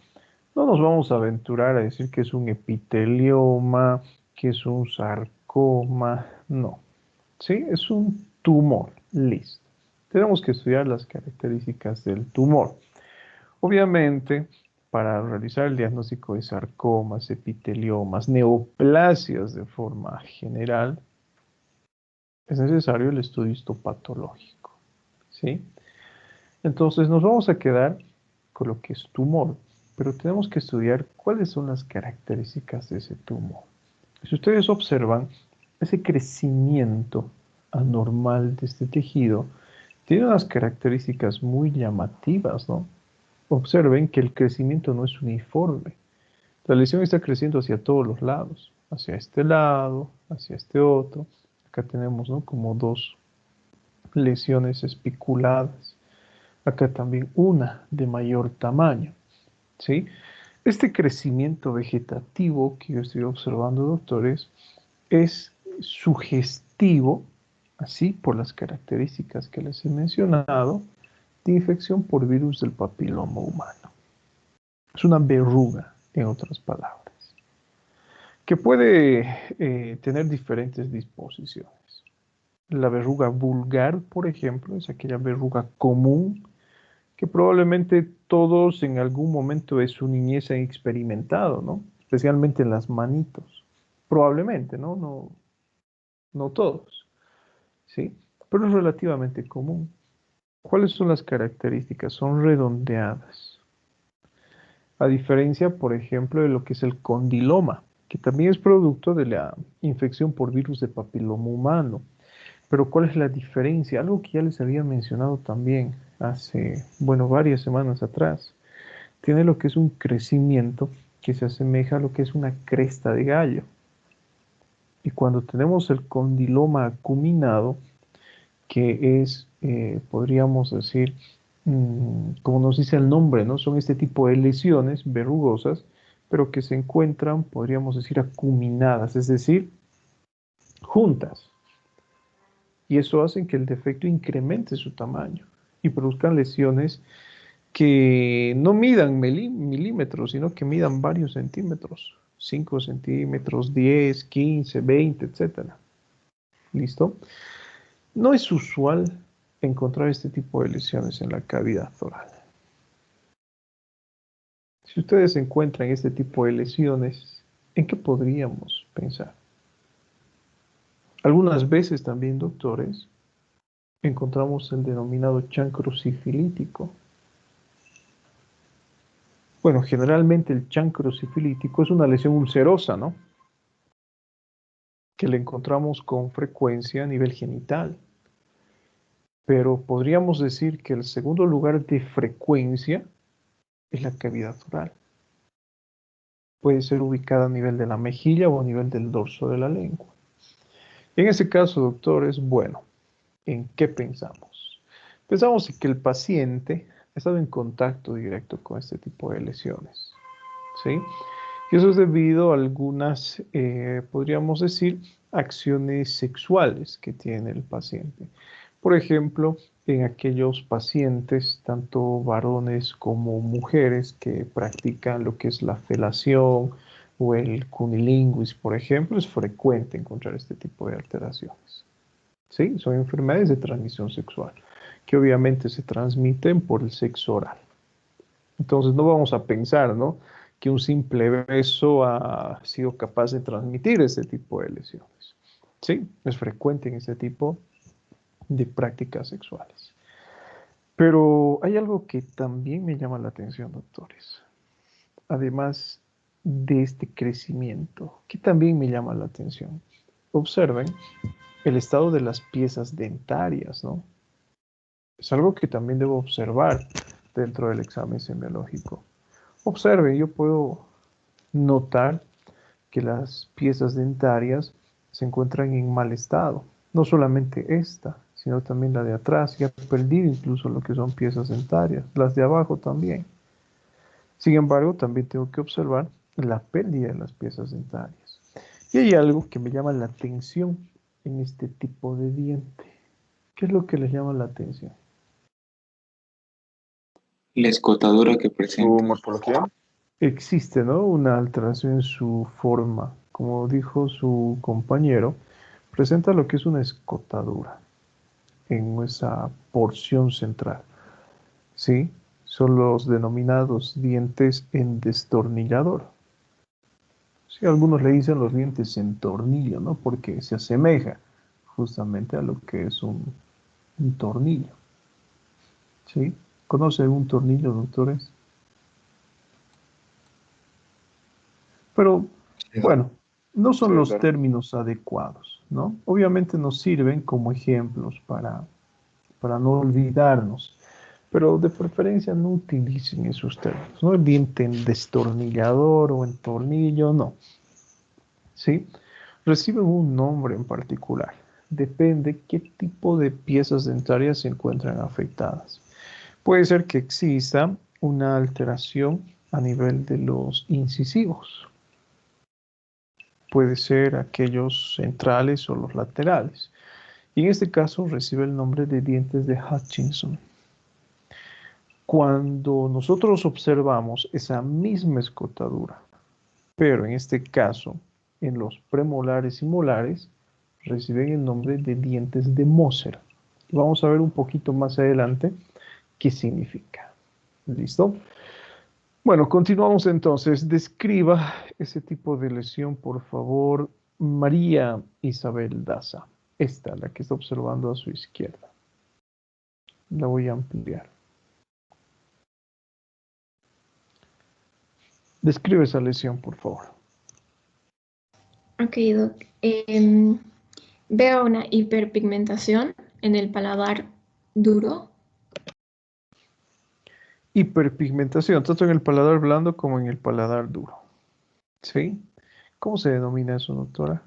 No nos vamos a aventurar a decir que es un epitelioma, que es un sarcoma, no. ¿Sí? Es un tumor, listo. Tenemos que estudiar las características del tumor. Obviamente, para realizar el diagnóstico de sarcomas, epiteliomas, neoplasias de forma general, es necesario el estudio histopatológico, ¿sí? Entonces nos vamos a quedar con lo que es tumor, pero tenemos que estudiar cuáles son las características de ese tumor. Si ustedes observan, ese crecimiento anormal de este tejido tiene unas características muy llamativas, ¿no? Observen que el crecimiento no es uniforme. La lesión está creciendo hacia todos los lados, hacia este lado, hacia este otro. Acá tenemos, ¿no?, como dos lesiones espiculadas. Acá también una de mayor tamaño, ¿sí? Este crecimiento vegetativo que yo estoy observando, doctores, es sugestivo, así por las características que les he mencionado, de infección por virus del papiloma humano. Es una verruga, en otras palabras, que puede tener diferentes disposiciones. La verruga vulgar, por ejemplo, es aquella verruga común que probablemente todos en algún momento de su niñez han experimentado, ¿no? Especialmente en las manitos. Probablemente, ¿no? No todos, ¿sí? Pero es relativamente común. ¿Cuáles son las características? Son redondeadas. A diferencia, por ejemplo, de lo que es el condiloma, que también es producto de la infección por virus de papiloma humano. Pero ¿cuál es la diferencia? Algo que ya les había mencionado también hace, bueno, varias semanas atrás. Tiene lo que es un crecimiento que se asemeja a lo que es una cresta de gallo. Y cuando tenemos el condiloma acuminado, que es, podríamos decir, como nos dice el nombre, ¿no? Son este tipo de lesiones verrugosas, pero que se encuentran, podríamos decir, acuminadas, es decir, juntas. Y eso hace que el defecto incremente su tamaño y produzcan lesiones que no midan milímetros, sino que midan varios centímetros, 5 centímetros, 10, 15, 20, etcétera. ¿Listo? No es usual encontrar este tipo de lesiones en la cavidad oral. Si ustedes encuentran este tipo de lesiones, ¿en qué podríamos pensar? Algunas veces también, doctores, encontramos el denominado chancro sifilítico. Bueno, generalmente el chancro sifilítico es una lesión ulcerosa, ¿no? que le encontramos con frecuencia a nivel genital. Pero podríamos decir que el segundo lugar de frecuencia es la cavidad oral. Puede ser ubicada a nivel de la mejilla o a nivel del dorso de la lengua. En ese caso, doctores, bueno, ¿en qué pensamos? Pensamos en que el paciente ha estado en contacto directo con este tipo de lesiones, ¿sí? Y eso es debido a algunas, podríamos decir, acciones sexuales que tiene el paciente. Por ejemplo, en aquellos pacientes, tanto varones como mujeres, que practican lo que es la felación o el cunilingus, por ejemplo, es frecuente encontrar este tipo de alteraciones. ¿Sí? Son enfermedades de transmisión sexual, que obviamente se transmiten por el sexo oral. Entonces no vamos a pensar, ¿no?, que un simple beso ha sido capaz de transmitir este tipo de lesiones. Sí, es frecuente en este tipo de prácticas sexuales. Pero hay algo que también me llama la atención, doctores. Además de este crecimiento, que también me llama la atención. Observen el estado de las piezas dentarias, ¿no? Es algo que también debo observar dentro del examen semiológico. Observen, yo puedo notar que las piezas dentarias se encuentran en mal estado. No solamente esta, sino también la de atrás. Ya he perdido incluso lo que son piezas dentarias. Las de abajo también. Sin embargo, también tengo que observar la pérdida de las piezas dentarias. Y hay algo que me llama la atención en este tipo de diente. ¿Qué es lo que les llama la atención? La escotadura que presenta. ¿Su morfología? Existe, ¿no?, una alteración en su forma. Como dijo su compañero, presenta lo que es una escotadura en esa porción central. ¿Sí? Son los denominados dientes en destornillador. Sí, algunos le dicen los dientes en tornillo, ¿no?, porque se asemeja justamente a lo que es un tornillo. ¿Sí? ¿Conocen un tornillo, doctores? Pero, bueno, no son Sí, los claro. términos adecuados, ¿no? Obviamente nos sirven como ejemplos para no olvidarnos, pero de preferencia no utilicen esos términos, ¿no? El diente en destornillador o en tornillo, no. ¿Sí? Reciben un nombre en particular. Depende qué tipo de piezas dentarias se encuentran afectadas. Puede ser que exista una alteración a nivel de los incisivos. Puede ser aquellos centrales o los laterales. Y en este caso recibe el nombre de dientes de Hutchinson. Cuando nosotros observamos esa misma escotadura, pero en este caso en los premolares y molares, reciben el nombre de dientes de Moser. Vamos a ver un poquito más adelante qué significa. ¿Listo? Bueno, continuamos entonces. Describa ese tipo de lesión, por favor, María Isabel Daza. Esta, la que está observando a su izquierda. La voy a ampliar. Describe esa lesión, por favor. Ok, Doc. Veo una hiperpigmentación en el paladar duro. Hiperpigmentación, tanto en el paladar blando como en el paladar duro. ¿Sí? ¿Cómo se denomina eso, doctora?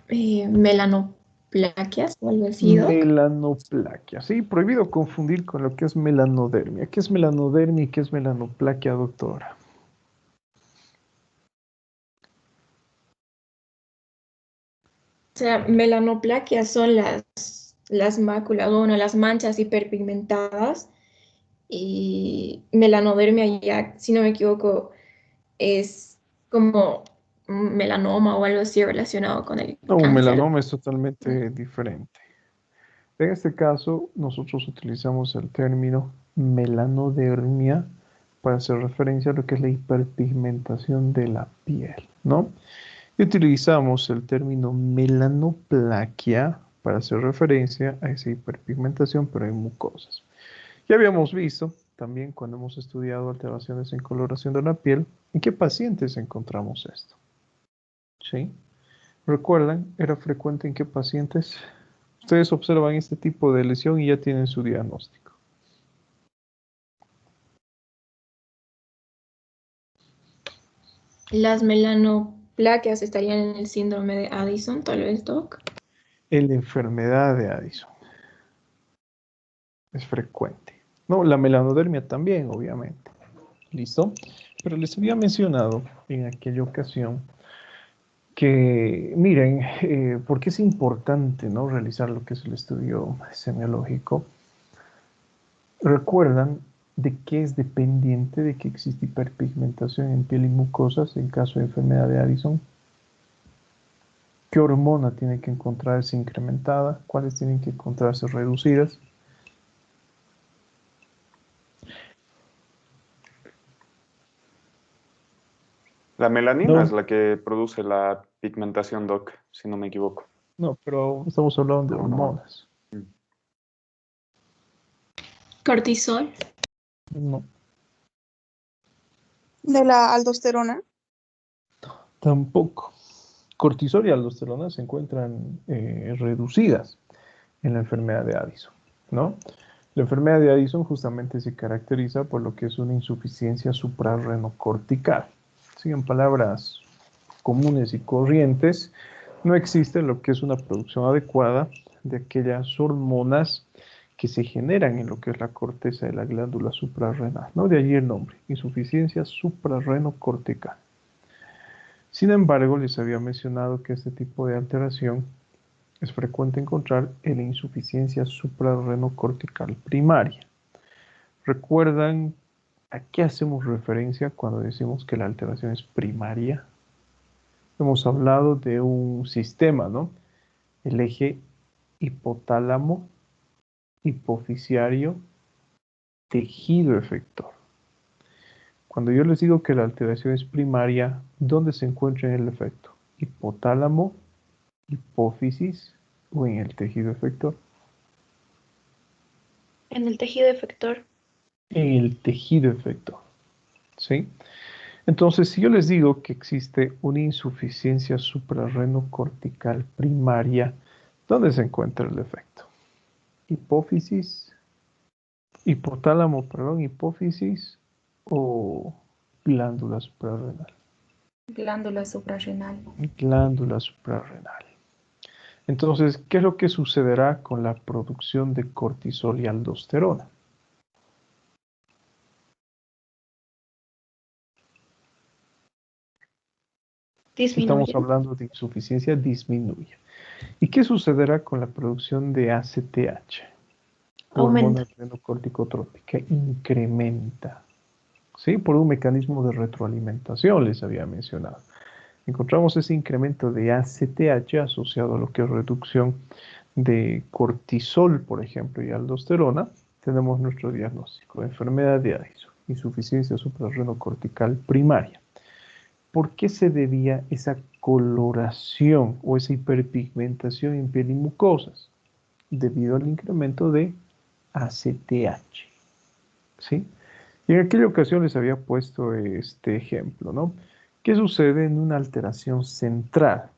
Melanoplaquias o algo así, Doc. Melanoplaquia. Sí, prohibido confundir con lo que es melanodermia. ¿Qué es melanodermia y qué es melanoplaquia, doctora? O sea, melanoplaquias son las máculas, bueno, las manchas hiperpigmentadas. Y melanodermia ya, si no me equivoco, es como un melanoma o algo así relacionado con el No, un cáncer. melanoma es totalmente diferente. En este caso, nosotros utilizamos el término melanodermia para hacer referencia a lo que es la hiperpigmentación de la piel, ¿no? Y utilizamos el término melanoplaquia para hacer referencia a esa hiperpigmentación, pero en mucosas. Ya habíamos visto también cuando hemos estudiado alteraciones en coloración de la piel, ¿en qué pacientes encontramos esto? ¿Sí? ¿Recuerdan? ¿Era frecuente en qué pacientes? Ustedes observan este tipo de lesión y ya tienen su diagnóstico. Las melanoplaquias estarían en el síndrome de Addison, tal vez, Doc. En la enfermedad de Addison. Es frecuente. No, la melanodermia también, obviamente. ¿Listo? Pero les había mencionado en aquella ocasión que, miren, porque es importante, ¿no?, realizar lo que es el estudio semiológico. ¿Recuerdan de qué es dependiente de que existe hiperpigmentación en piel y mucosas en caso de enfermedad de Addison? ¿Qué hormona tiene que encontrarse incrementada? ¿Cuáles tienen que encontrarse reducidas? La melanina No. es la que produce la pigmentación, Doc, si no me equivoco. No, pero estamos hablando de hormonas. Cortisol. No, De la aldosterona. tampoco. Cortisol y aldosterona se encuentran reducidas en la enfermedad de Addison, ¿no? La enfermedad de Addison justamente se caracteriza por lo que es una insuficiencia suprarrenocortical. Sí, en palabras comunes y corrientes, no existe lo que es una producción adecuada de aquellas hormonas que se generan en lo que es la corteza de la glándula suprarrenal, ¿no? De allí el nombre, insuficiencia suprarrenocortical. Sin embargo, les había mencionado que este tipo de alteración es frecuente encontrar en la insuficiencia suprarrenocortical primaria. ¿Recuerdan a qué hacemos referencia cuando decimos que la alteración es primaria? Hemos hablado de un sistema, ¿no? El eje hipotálamo, hipofisiario, tejido efector. Cuando yo les digo que la alteración es primaria, ¿dónde se encuentra el efecto? ¿Hipotálamo, hipófisis o en el tejido efector? En el tejido efector. En el tejido efector, ¿sí? Entonces, si yo les digo que existe una insuficiencia suprarrenocortical primaria, ¿dónde se encuentra el efecto? Hipófisis, hipotálamo, perdón, hipófisis o glándula suprarrenal. Glándula suprarrenal. Glándula suprarrenal. Entonces, ¿qué es lo que sucederá con la producción de cortisol y aldosterona? Disminuye. Estamos hablando de insuficiencia, disminuye. ¿Y qué sucederá con la producción de ACTH? Aumenta. Hormona adrenocorticotrópica, incrementa. ¿Sí? Por un mecanismo de retroalimentación, les había mencionado. Encontramos ese incremento de ACTH asociado a lo que es reducción de cortisol, por ejemplo, y aldosterona. Tenemos nuestro diagnóstico: enfermedad de Addison, insuficiencia suprarrenocortical primaria. ¿Por qué se debía esa coloración o esa hiperpigmentación en piel y mucosas? Debido al incremento de ACTH. ¿Sí? Y en aquella ocasión les había puesto este ejemplo, ¿no? ¿Qué sucede en una alteración central?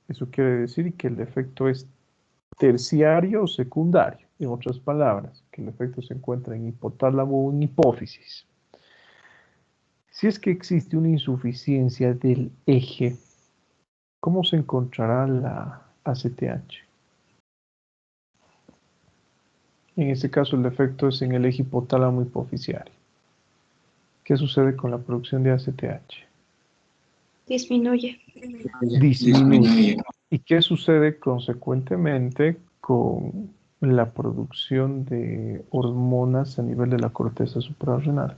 Eso quiere decir que el efecto es terciario o secundario. En otras palabras, que el efecto se encuentra en hipotálamo o en hipófisis. Si es que existe una insuficiencia del eje, ¿cómo se encontrará la ACTH? En este caso el efecto es en el eje hipotálamo hipofisiario. ¿Qué sucede con la producción de ACTH? Disminuye. Disminuye. ¿Y qué sucede consecuentemente con la producción de hormonas a nivel de la corteza suprarrenal?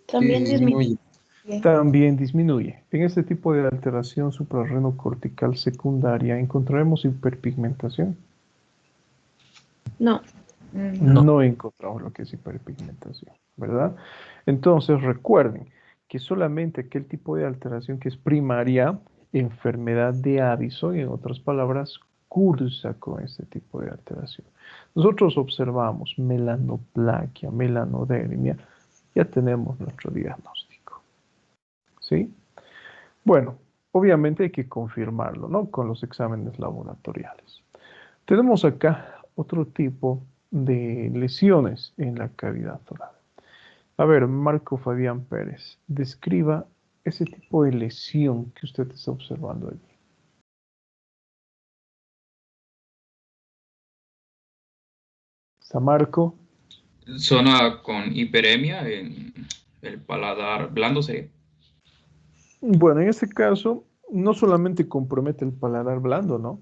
También disminuye. También disminuye. En este tipo de alteración suprarrenocortical secundaria encontraremos hiperpigmentación. No. No encontramos lo que es hiperpigmentación, ¿verdad? Entonces recuerden que solamente aquel tipo de alteración que es primaria, enfermedad de Addison, en otras palabras, cursa con este tipo de alteración. Nosotros observamos melanoplaquia, melanodermia, ya tenemos nuestro diagnóstico. ¿Sí? Bueno, obviamente hay que confirmarlo, ¿no? Con los exámenes laboratoriales. Tenemos acá otro tipo de lesiones en la cavidad oral. A ver, Marco Fabián Pérez, describa ese tipo de lesión que usted está observando allí. ¿Está Marco? Zona con hiperemia en el paladar blando sería. Bueno, en este caso, no solamente compromete el paladar blando, ¿no?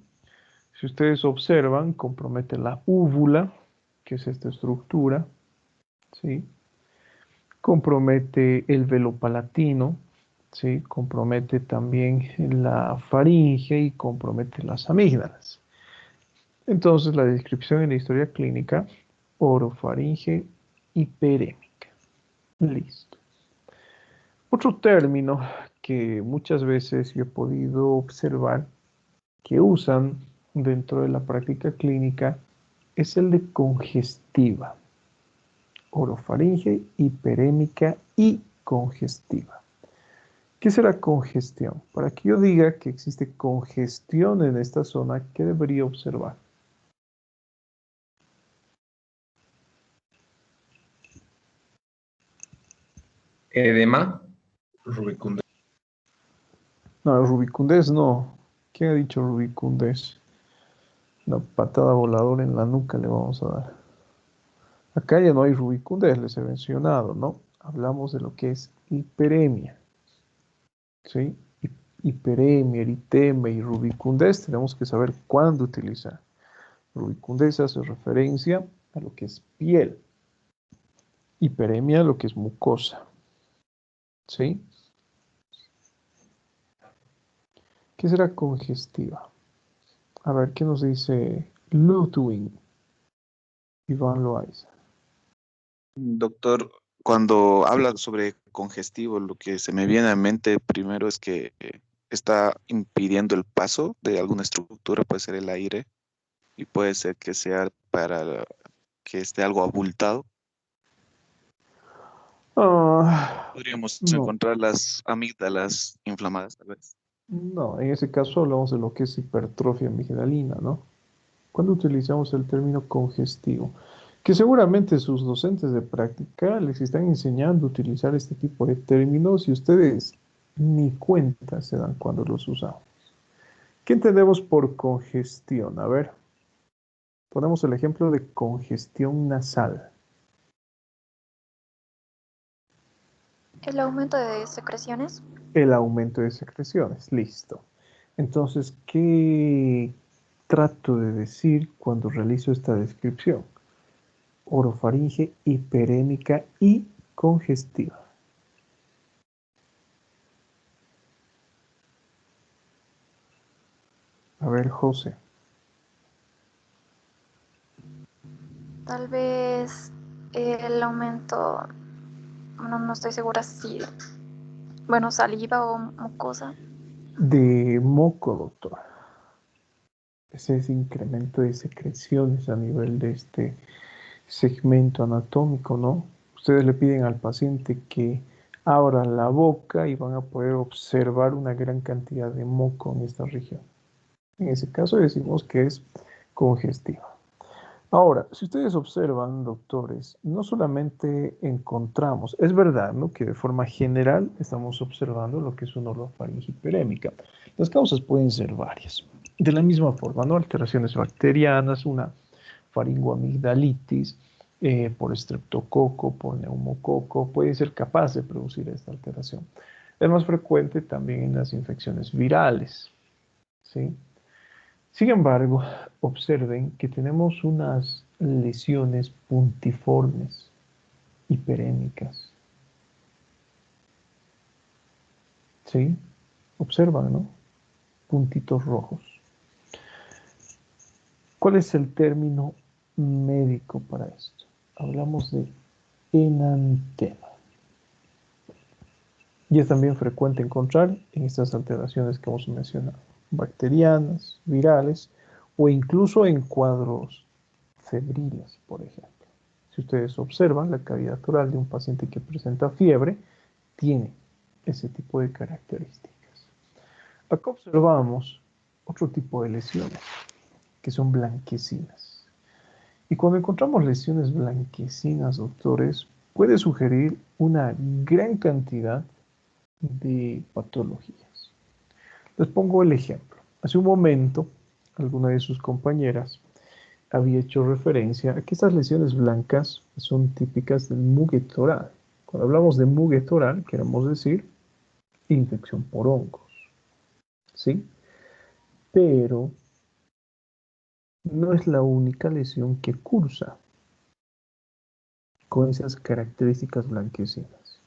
Si ustedes observan, compromete la úvula, que es esta estructura, ¿sí? Compromete el velo palatino, ¿sí? Compromete también la faringe y compromete las amígdalas. Entonces, la descripción en la historia clínica, orofaringe hiperémica. Listo. Otro término que muchas veces yo he podido observar que usan dentro de la práctica clínica es el de congestiva. Orofaringe hiperémica y congestiva. ¿Qué será congestión? Para que yo diga que existe congestión en esta zona, ¿qué debería observar? Edema. Rubicundez. No, rubicundez no. ¿Quién ha dicho rubicundez? Una patada voladora en la nuca le vamos a dar. Acá ya no hay rubicundez, les he mencionado, ¿no? Hablamos de lo que es hiperemia. ¿Sí? Hiperemia, eritema y rubicundez tenemos que saber cuándo utilizar. Rubicundez hace referencia a lo que es piel. Hiperemia a lo que es mucosa. ¿Sí? ¿Qué será congestiva? A ver, ¿qué nos dice Ludwig? Iván Loaiza. Doctor, cuando habla sobre congestivo, lo que se me viene a mente primero es que está impidiendo el paso de alguna estructura, puede ser el aire, y puede ser que sea para que esté algo abultado. Podríamos No, encontrar las amígdalas inflamadas, tal vez. no, en ese caso hablamos de lo que es hipertrofia amigdalina, ¿no? Cuando utilizamos el término congestivo, que seguramente sus docentes de práctica les están enseñando a utilizar este tipo de términos y ustedes ni cuenta se dan cuando los usamos. ¿Qué entendemos por congestión? A ver, ponemos el ejemplo de congestión nasal. El aumento de secreciones. El aumento de secreciones, listo. Entonces, ¿qué trato de decir cuando realizo esta descripción? Orofaringe hiperémica y congestiva. A ver, José. Tal vez el aumento, no estoy segura si, bueno, saliva o mucosa. De moco, doctor. Ese es incremento de secreciones a nivel de este segmento anatómico, ¿no? Ustedes le piden al paciente que abra la boca y van a poder observar una gran cantidad de moco en esta región. En ese caso decimos que es congestiva. Ahora, si ustedes observan, doctores, no solamente encontramos, es verdad, ¿no?, que de forma general estamos observando lo que es una orofaringe hiperémica. Las causas pueden ser varias. De la misma forma, ¿no?, alteraciones bacterianas, una faringoamigdalitis, por estreptococo, por neumococo, puede ser capaz de producir esta alteración. Es más frecuente también en las infecciones virales, ¿sí? Sin embargo, observen que tenemos unas lesiones puntiformes, hiperémicas. ¿Sí? Observan, ¿no? Puntitos rojos. ¿Cuál es el término médico para esto? Hablamos de enantema. Y es también frecuente encontrar en estas alteraciones que hemos mencionado, bacterianas, virales o incluso en cuadros febriles, por ejemplo. Si ustedes observan la cavidad oral de un paciente que presenta fiebre, tiene ese tipo de características. Acá observamos otro tipo de lesiones, que son blanquecinas. Y cuando encontramos lesiones blanquecinas, doctores, puede sugerir una gran cantidad de patologías. Les pongo el ejemplo. Hace un momento, alguna de sus compañeras había hecho referencia a que estas lesiones blancas son típicas del muguet oral. Cuando hablamos de muguet oral, queremos decir infección por hongos. ¿Sí? Pero no es la única lesión que cursa con esas características blanquecinas.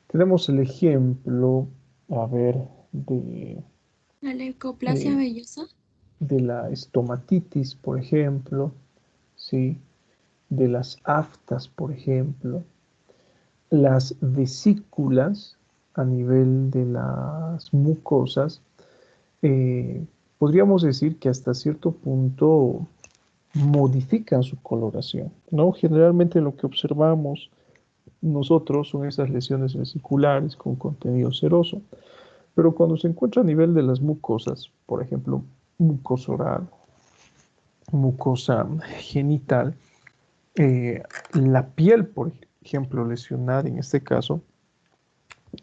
Tenemos el ejemplo, a ver, de ¿La leucoplasia vellosa? de la estomatitis, por ejemplo, ¿sí? De las aftas, por ejemplo, las vesículas a nivel de las mucosas, podríamos decir que hasta cierto punto modifican su coloración, ¿no? Generalmente lo que observamos nosotros son esas lesiones vesiculares con contenido seroso, pero cuando se encuentra a nivel de las mucosas, por ejemplo, mucosa oral, mucosa genital, la piel, por ejemplo, lesionada en este caso,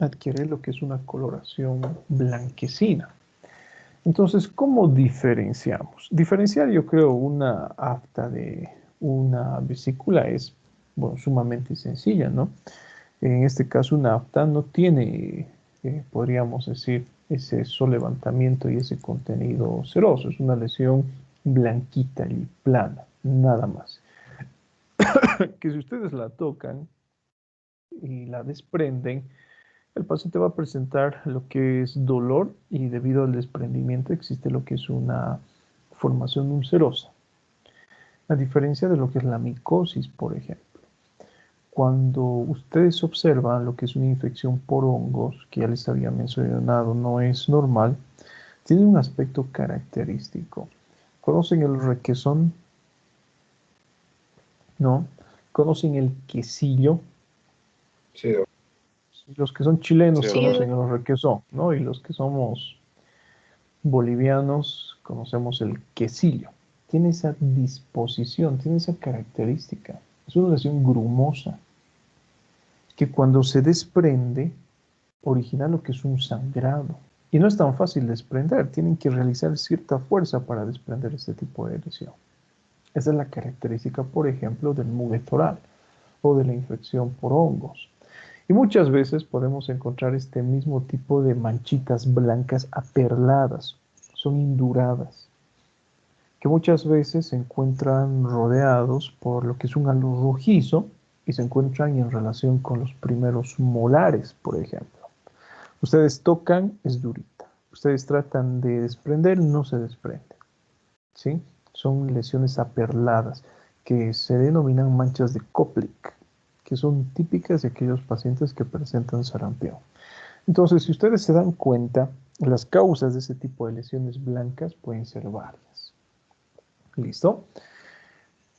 adquiere lo que es una coloración blanquecina. Entonces, ¿cómo diferenciamos? Diferenciar, yo creo, una afta de una vesícula es, bueno, sumamente sencilla, ¿no? En este caso, una afta no tiene, podríamos decir, ese solevantamiento y ese contenido seroso. Es una lesión blanquita y plana, nada más. Que si ustedes la tocan y la desprenden, el paciente va a presentar lo que es dolor y debido al desprendimiento existe lo que es una formación ulcerosa. A diferencia de lo que es la micosis, por ejemplo. Cuando ustedes observan lo que es una infección por hongos, que ya les había mencionado, no es normal, tiene un aspecto característico. ¿Conocen el requesón? ¿No? ¿Conocen el quesillo? Sí. Los que son chilenos Sí. conocen el requesón, ¿no? Y los que somos bolivianos conocemos el quesillo. Tiene esa disposición, tiene esa característica. Es una lesión grumosa que cuando se desprende origina lo que es un sangrado. Y no es tan fácil desprender, tienen que realizar cierta fuerza para desprender este tipo de lesión. Esa es la característica, por ejemplo, del muguet oral o de la infección por hongos. Y muchas veces podemos encontrar este mismo tipo de manchitas blancas aperladas, son induradas, que muchas veces se encuentran rodeados por lo que es un halo rojizo y se encuentran en relación con los primeros molares, por ejemplo. Ustedes tocan, es durita. Ustedes tratan de desprender, no se desprende. ¿Sí? Son lesiones aperladas que se denominan manchas de Koplik, que son típicas de aquellos pacientes que presentan sarampión. Entonces, si ustedes se dan cuenta, las causas de ese tipo de lesiones blancas pueden ser varias. ¿Listo?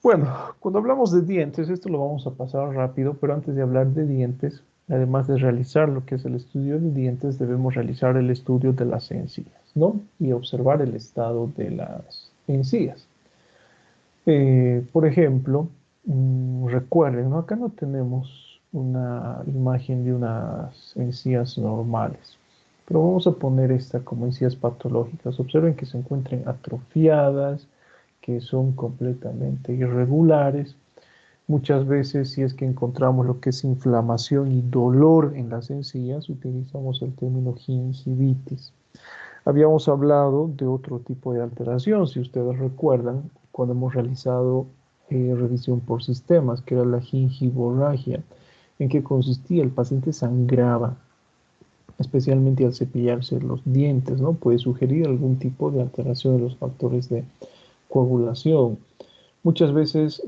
Bueno, cuando hablamos de dientes, esto lo vamos a pasar rápido, pero antes de hablar de dientes, además de realizar lo que es el estudio de dientes, debemos realizar el estudio de las encías, ¿no? Y observar el estado de las encías. Por ejemplo, recuerden, ¿no? Acá no tenemos una imagen de unas encías normales, pero vamos a poner esta como encías patológicas. Observen que se encuentran atrofiadas, que son completamente irregulares. Muchas veces, si es que encontramos lo que es inflamación y dolor en las encías, utilizamos el término gingivitis. Habíamos hablado de otro tipo de alteración, si ustedes recuerdan, cuando hemos realizado revisión por sistemas, que era la gingivorragia, en que consistía, el paciente sangraba, especialmente al cepillarse los dientes, ¿no? Puede sugerir algún tipo de alteración de los factores de coagulación. Muchas veces,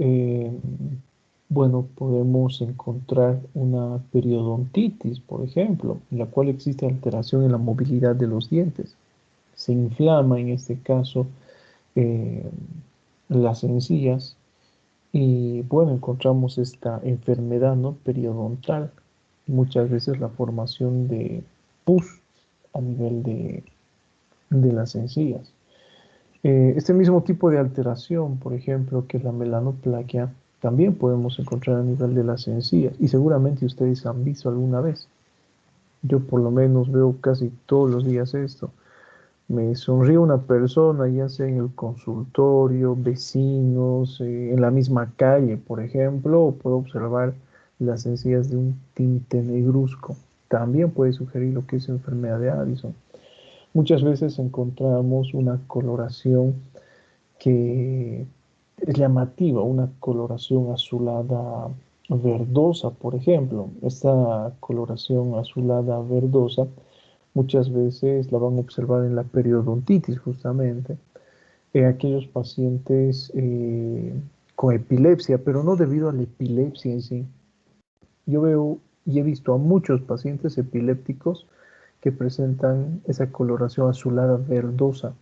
bueno, podemos encontrar una periodontitis, por ejemplo, en la cual existe alteración en la movilidad de los dientes. Se inflama en este caso eh, las encías y bueno, encontramos esta enfermedad, ¿no? Periodontal, muchas veces la formación de pus a nivel de las encías. Este mismo tipo de alteración, por ejemplo, que es la melanoplaquia, también podemos encontrar a nivel de las encías y seguramente ustedes han visto alguna vez. Yo por lo menos veo casi todos los días esto. Me sonríe una persona, ya sea en el consultorio, vecinos, en la misma calle, por ejemplo, o puedo observar las encías de un tinte negruzco. También puede sugerir lo que es enfermedad de Addison. Muchas veces encontramos una coloración que es llamativa, una coloración azulada verdosa, por ejemplo. Esta coloración azulada verdosa muchas veces la van a observar en la periodontitis, justamente, en aquellos pacientes con epilepsia, pero no debido a la epilepsia en sí. Yo veo y he visto a muchos pacientes epilépticos que presentan esa coloración azulada verdosa,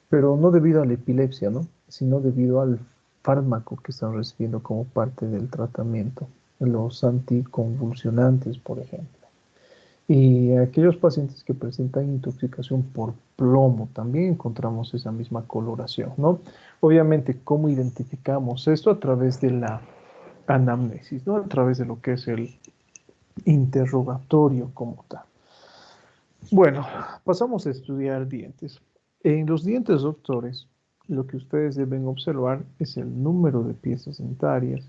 pero no debido a la epilepsia, ¿no? Sino debido al fármaco que están recibiendo como parte del tratamiento, los anticonvulsionantes, por ejemplo. Y aquellos pacientes que presentan intoxicación por plomo, también encontramos esa misma coloración, ¿no? Obviamente, ¿cómo identificamos esto? A través de la anamnesis, ¿no? A través de lo que es el interrogatorio como tal. Bueno, pasamos a estudiar dientes. En los dientes, doctores, lo que ustedes deben observar es el número de piezas dentarias,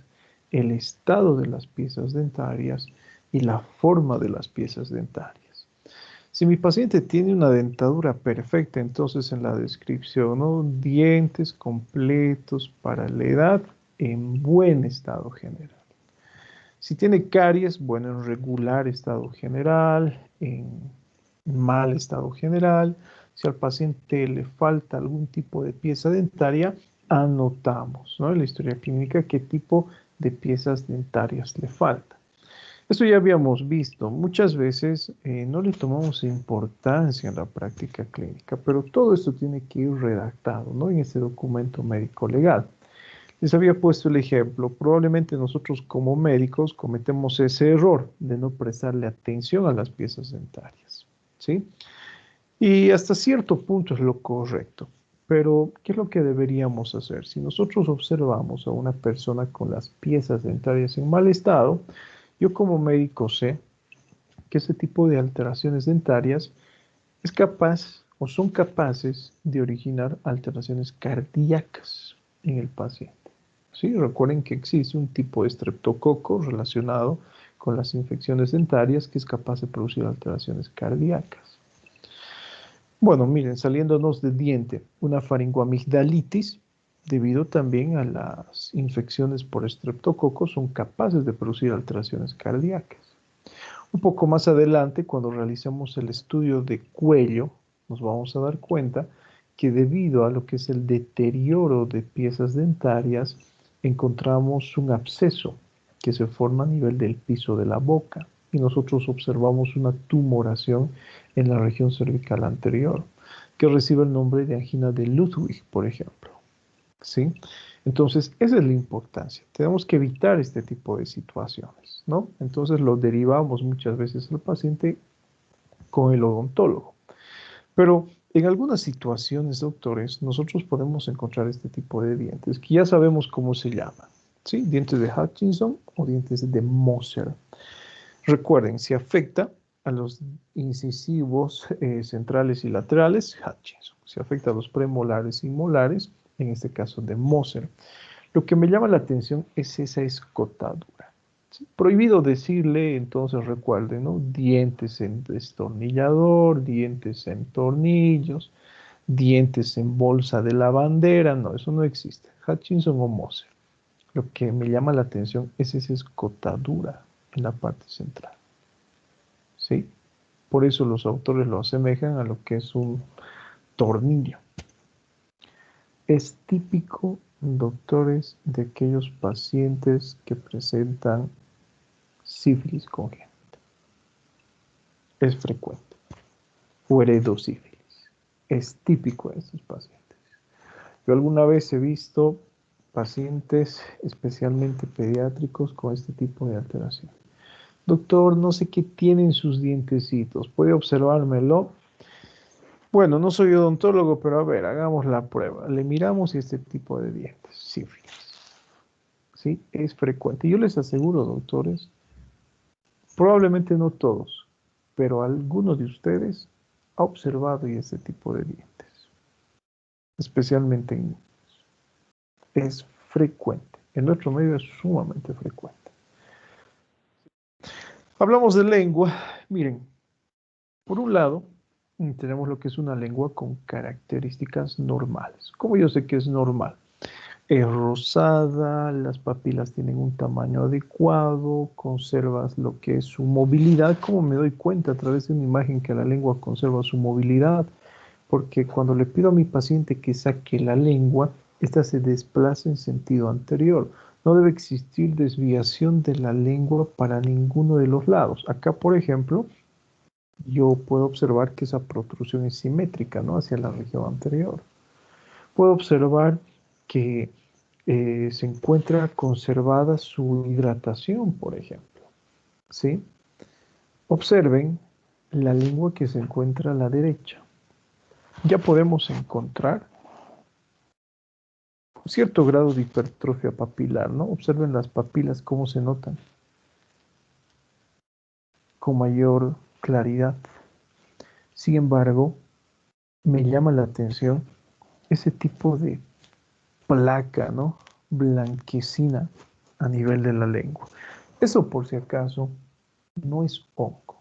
el estado de las piezas dentarias y la forma de las piezas dentarias. Si mi paciente tiene una dentadura perfecta, entonces en la descripción, ¿no? Dientes completos para la edad en buen estado general. Si tiene caries, bueno, en regular estado general, en mal estado general. Si al paciente le falta algún tipo de pieza dentaria, anotamos, ¿no? En la historia clínica qué tipo de piezas dentarias le falta. Esto ya habíamos visto, muchas veces no le tomamos importancia en la práctica clínica, pero todo esto tiene que ir redactado, ¿no? En este documento médico legal. Les había puesto el ejemplo, probablemente nosotros como médicos cometemos ese error de no prestarle atención a las piezas dentarias, ¿sí? Y hasta cierto punto es lo correcto, pero ¿qué es lo que deberíamos hacer? Si nosotros observamos a una persona con las piezas dentarias en mal estado, yo como médico sé que ese tipo de alteraciones dentarias es capaz o son capaces de originar alteraciones cardíacas en el paciente. ¿Sí? Recuerden que existe un tipo de estreptococo relacionado con las infecciones dentarias que es capaz de producir alteraciones cardíacas. Bueno, miren, saliéndonos de diente, una faringoamigdalitis, debido también a las infecciones por estreptococo, son capaces de producir alteraciones cardíacas. Un poco más adelante, cuando realizamos el estudio de cuello, nos vamos a dar cuenta que debido a lo que es el deterioro de piezas dentarias, encontramos un absceso que se forma a nivel del piso de la boca y nosotros observamos una tumoración en la región cervical anterior que recibe el nombre de angina de Ludwig, por ejemplo. ¿Sí? Entonces, esa es la importancia. Tenemos que evitar este tipo de situaciones, ¿no? Entonces, lo derivamos muchas veces al paciente con el odontólogo. Pero en algunas situaciones, doctores, nosotros podemos encontrar este tipo de dientes que ya sabemos cómo se llaman, ¿sí? Dientes de Hutchinson o dientes de Moser. Recuerden, si afecta a los incisivos centrales y laterales, Hutchinson. Si afecta a los premolares y molares, en este caso de Moser. Lo que me llama la atención es esa escotadura. ¿Sí? Prohibido decirle, entonces recuerden, ¿no? Dientes en destornillador, dientes en tornillos, dientes en bolsa de lavandera, no, eso no existe. Hutchinson o Moser. Lo que me llama la atención es esa escotadura en la parte central. ¿Sí? Por eso los autores lo asemejan a lo que es un tornillo. Es típico, doctores, de aquellos pacientes que presentan sífilis congénita. Es frecuente. O heredosífilis. Es típico de estos pacientes. Yo alguna vez he visto pacientes, especialmente pediátricos, con este tipo de alteración. Doctor, no sé qué tienen sus dientecitos. ¿Puede observármelo? Bueno, no soy odontólogo, pero a ver, hagamos la prueba. Le miramos este tipo de dientes. Sífilis. ¿Sí? Es frecuente. Yo les aseguro, doctores, probablemente no todos, pero alguno de ustedes ha observado este tipo de dientes, especialmente en niños. Es frecuente. En nuestro medio es sumamente frecuente. Hablamos de lengua. Miren, por un lado, tenemos lo que es una lengua con características normales. ¿Cómo yo sé que es normal? Es rosada, las papilas tienen un tamaño adecuado, conservas lo que es su movilidad. ¿Cómo me doy cuenta a través de una imagen que la lengua conserva su movilidad? Porque cuando le pido a mi paciente que saque la lengua, esta se desplaza en sentido anterior. No debe existir desviación de la lengua para ninguno de los lados. Acá, por ejemplo, yo puedo observar que esa protrusión es simétrica, ¿no? Hacia la región anterior. Puedo observar que se encuentra conservada su hidratación, por ejemplo. ¿Sí? Observen la lengua que se encuentra a la derecha. Ya podemos encontrar un cierto grado de hipertrofia papilar, ¿no? Observen las papilas cómo se notan con mayor claridad. Sin embargo, me llama la atención ese tipo de placa, ¿no? Blanquecina a nivel de la lengua. Eso, por si acaso, no es hongo.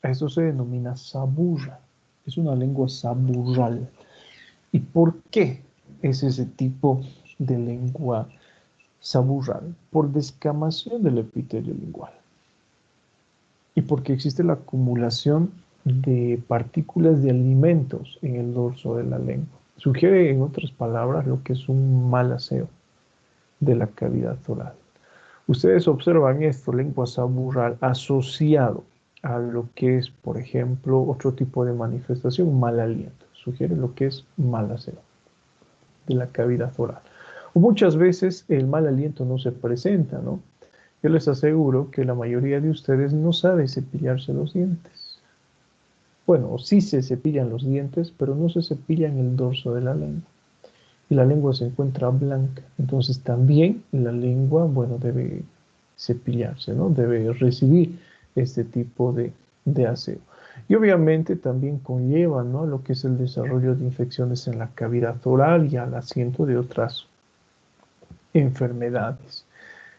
Eso se denomina saburra. Es una lengua saburral. ¿Y por qué es ese tipo de lengua saburral? Por descamación del epitelio lingual. Y porque existe la acumulación de partículas de alimentos en el dorso de la lengua. Sugiere, en otras palabras, lo que es un mal aseo de la cavidad oral. Ustedes observan esto, lengua saburral, asociado a lo que es, por ejemplo, otro tipo de manifestación, mal aliento. Sugiere lo que es mal aseo de la cavidad oral. O muchas veces el mal aliento no se presenta, ¿no? Yo les aseguro que la mayoría de ustedes no sabe cepillarse los dientes. Bueno, sí se cepillan los dientes, pero no se cepillan el dorso de la lengua. Y la lengua se encuentra blanca. Entonces también la lengua, bueno, debe cepillarse, ¿no? Debe recibir este tipo de aseo. Y obviamente también conlleva, ¿no?, lo que es el desarrollo de infecciones en la cavidad oral y al asiento de otras enfermedades.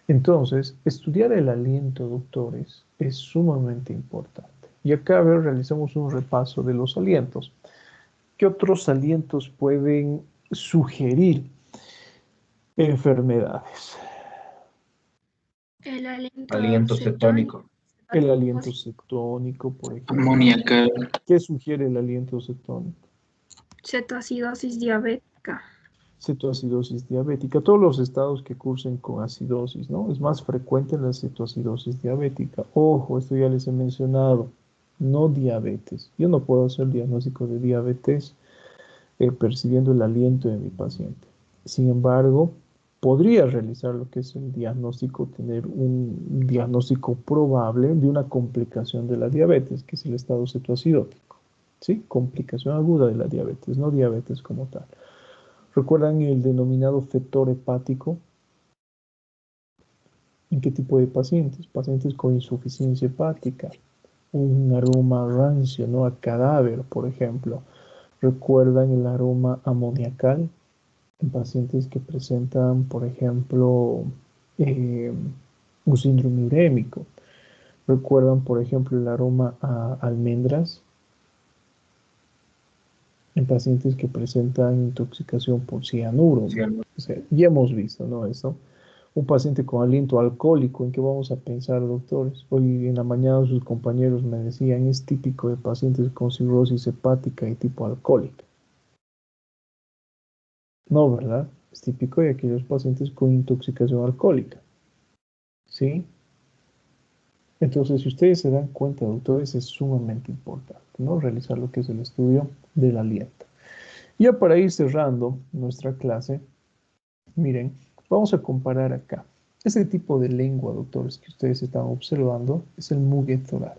Entonces, estudiar el aliento, doctores, es sumamente importante. Y acá, a ver, realizamos un repaso de los alientos. ¿Qué otros alientos pueden sugerir enfermedades? El Aliento cetónico. El aliento cetónico, por ejemplo. Amoníaca. ¿Qué sugiere el aliento cetónico? Cetoacidosis diabética. Cetoacidosis diabética. Todos los estados que cursen con acidosis, ¿no? Es más frecuente la cetoacidosis diabética. Ojo, esto ya les he mencionado. No diabetes. Yo no puedo hacer diagnóstico de diabetes percibiendo el aliento de mi paciente. Sin embargo, podría realizar lo que es el diagnóstico, tener un diagnóstico probable de una complicación de la diabetes, que es el estado cetoacidótico. ¿Sí? Complicación aguda de la diabetes, no diabetes como tal. ¿Recuerdan el denominado fetor hepático? ¿En qué tipo de pacientes? Pacientes con insuficiencia hepática, un aroma rancio, ¿no?, a cadáver, por ejemplo. ¿Recuerdan el aroma amoniacal en pacientes que presentan, por ejemplo, un síndrome urémico? ¿Recuerdan, por ejemplo, el aroma a almendras en pacientes que presentan intoxicación por cianuro? O sea, ya hemos visto, ¿no?, eso. Un paciente con aliento alcohólico, ¿en qué vamos a pensar, doctores? Hoy en la mañana sus compañeros me decían, es típico de pacientes con cirrosis hepática y tipo alcohólica. No, ¿verdad? Es típico de aquellos pacientes con intoxicación alcohólica. ¿Sí? Entonces, si ustedes se dan cuenta, doctores, es sumamente importante, ¿no?, realizar lo que es el estudio del aliento. Ya para ir cerrando nuestra clase, miren, vamos a comparar acá. Ese tipo de lengua, doctores, que ustedes están observando, es el muguet oral.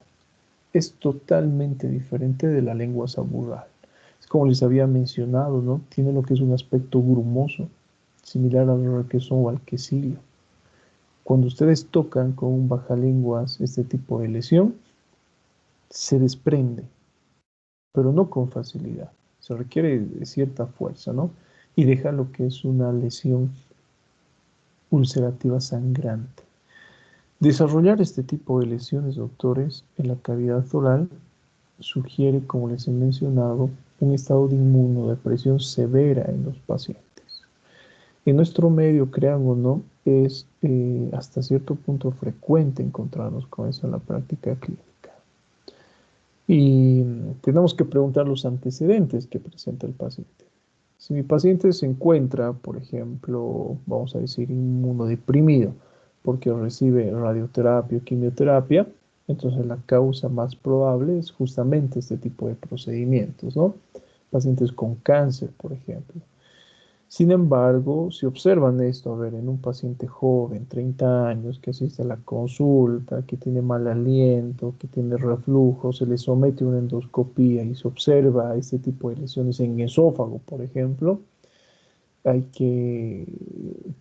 Es totalmente diferente de la lengua saburral. Es como les había mencionado, ¿no? Tiene lo que es un aspecto grumoso, similar al requesón o al quesillo. Cuando ustedes tocan con un bajalenguas este tipo de lesión, se desprende, pero no con facilidad. Se requiere de cierta fuerza, ¿no? Y deja lo que es una lesión ulcerativa sangrante. Desarrollar este tipo de lesiones, doctores, en la cavidad oral sugiere, como les he mencionado, un estado de inmunodepresión severa en los pacientes. En nuestro medio, crean o no, es hasta cierto punto frecuente encontrarnos con eso en la práctica clínica. Y tenemos que preguntar los antecedentes que presenta el paciente. Si mi paciente se encuentra, por ejemplo, vamos a decir, inmunodeprimido, porque recibe radioterapia o quimioterapia, entonces la causa más probable es justamente este tipo de procedimientos, ¿no? Pacientes con cáncer, por ejemplo. Sin embargo, si observan esto, a ver, en un paciente joven, 30 años, que asiste a la consulta, que tiene mal aliento, que tiene reflujo, se le somete a una endoscopía y se observa este tipo de lesiones en esófago, por ejemplo, hay que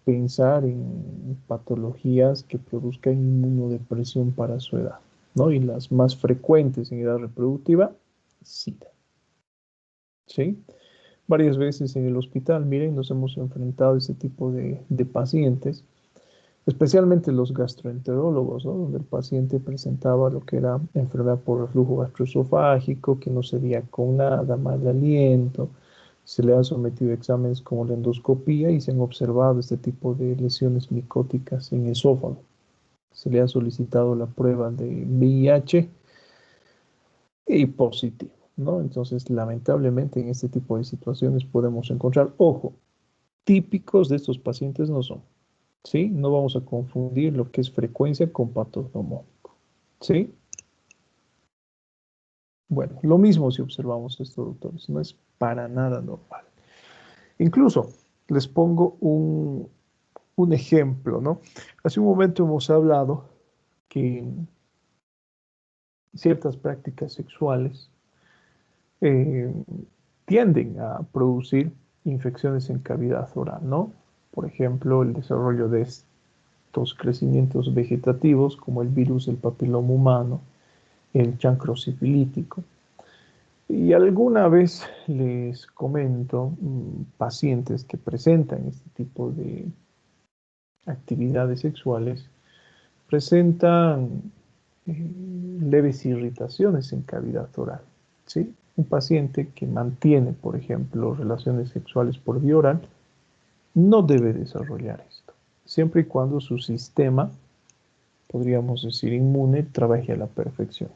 pensar en patologías que produzcan inmunodepresión para su edad, ¿no? Y las más frecuentes en edad reproductiva, SIDA. ¿Sí? Varias veces en el hospital, miren, nos hemos enfrentado a este tipo de pacientes, especialmente los gastroenterólogos, ¿no? Donde el paciente presentaba lo que era enfermedad por reflujo gastroesofágico, que no cedía con nada, mal aliento. Se le han sometido exámenes como la endoscopía y se han observado este tipo de lesiones micóticas en esófago. Se le ha solicitado la prueba de VIH y positivo, ¿no? Entonces, lamentablemente, en este tipo de situaciones podemos encontrar, ojo, típicos de estos pacientes no son, ¿sí? No vamos a confundir lo que es frecuencia con patognomónico, ¿sí? Bueno, lo mismo si observamos esto, doctores, no es para nada normal. Incluso, les pongo un ejemplo, ¿no? Hace un momento hemos hablado que ciertas prácticas sexuales tienden a producir infecciones en cavidad oral, ¿no? Por ejemplo, el desarrollo de estos crecimientos vegetativos, como el virus del papiloma humano, el chancro sifilítico. Y alguna vez les comento pacientes que presentan este tipo de actividades sexuales, presentan leves irritaciones en cavidad oral, ¿sí? Un paciente que mantiene, por ejemplo, relaciones sexuales por vía oral, no debe desarrollar esto, siempre y cuando su sistema, podríamos decir inmune, trabaje a la perfección.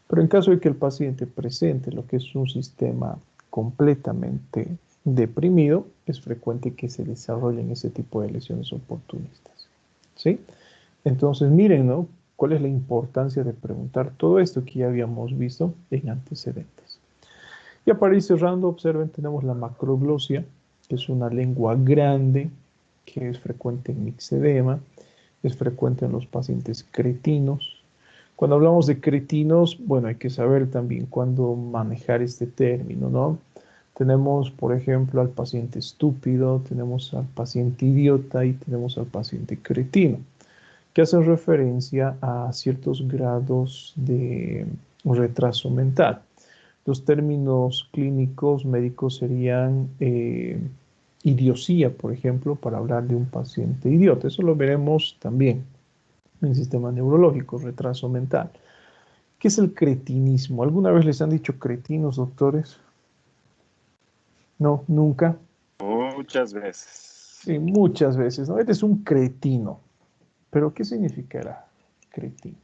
Pero en caso de que el paciente presente lo que es un sistema completamente deprimido, es frecuente que se desarrollen ese tipo de lesiones oportunistas, ¿sí? Entonces, miren, ¿no? ¿Cuál es la importancia de preguntar todo esto que ya habíamos visto en antecedentes? Ya para ir cerrando, observen, tenemos la macroglosia, que es una lengua grande, que es frecuente en mixedema, es frecuente en los pacientes cretinos. Cuando hablamos de cretinos, bueno, hay que saber también cuándo manejar este término, ¿no? Tenemos, por ejemplo, al paciente estúpido, tenemos al paciente idiota y tenemos al paciente cretino, que hacen referencia a ciertos grados de retraso mental. Los términos clínicos médicos serían idiosía, por ejemplo, para hablar de un paciente idiota. Eso lo veremos también en el sistema neurológico, retraso mental. ¿Qué es el cretinismo? ¿Alguna vez les han dicho cretinos, doctores? No, nunca. Muchas veces. Sí, muchas veces, ¿no? Eres un cretino. ¿Pero qué significará cretino?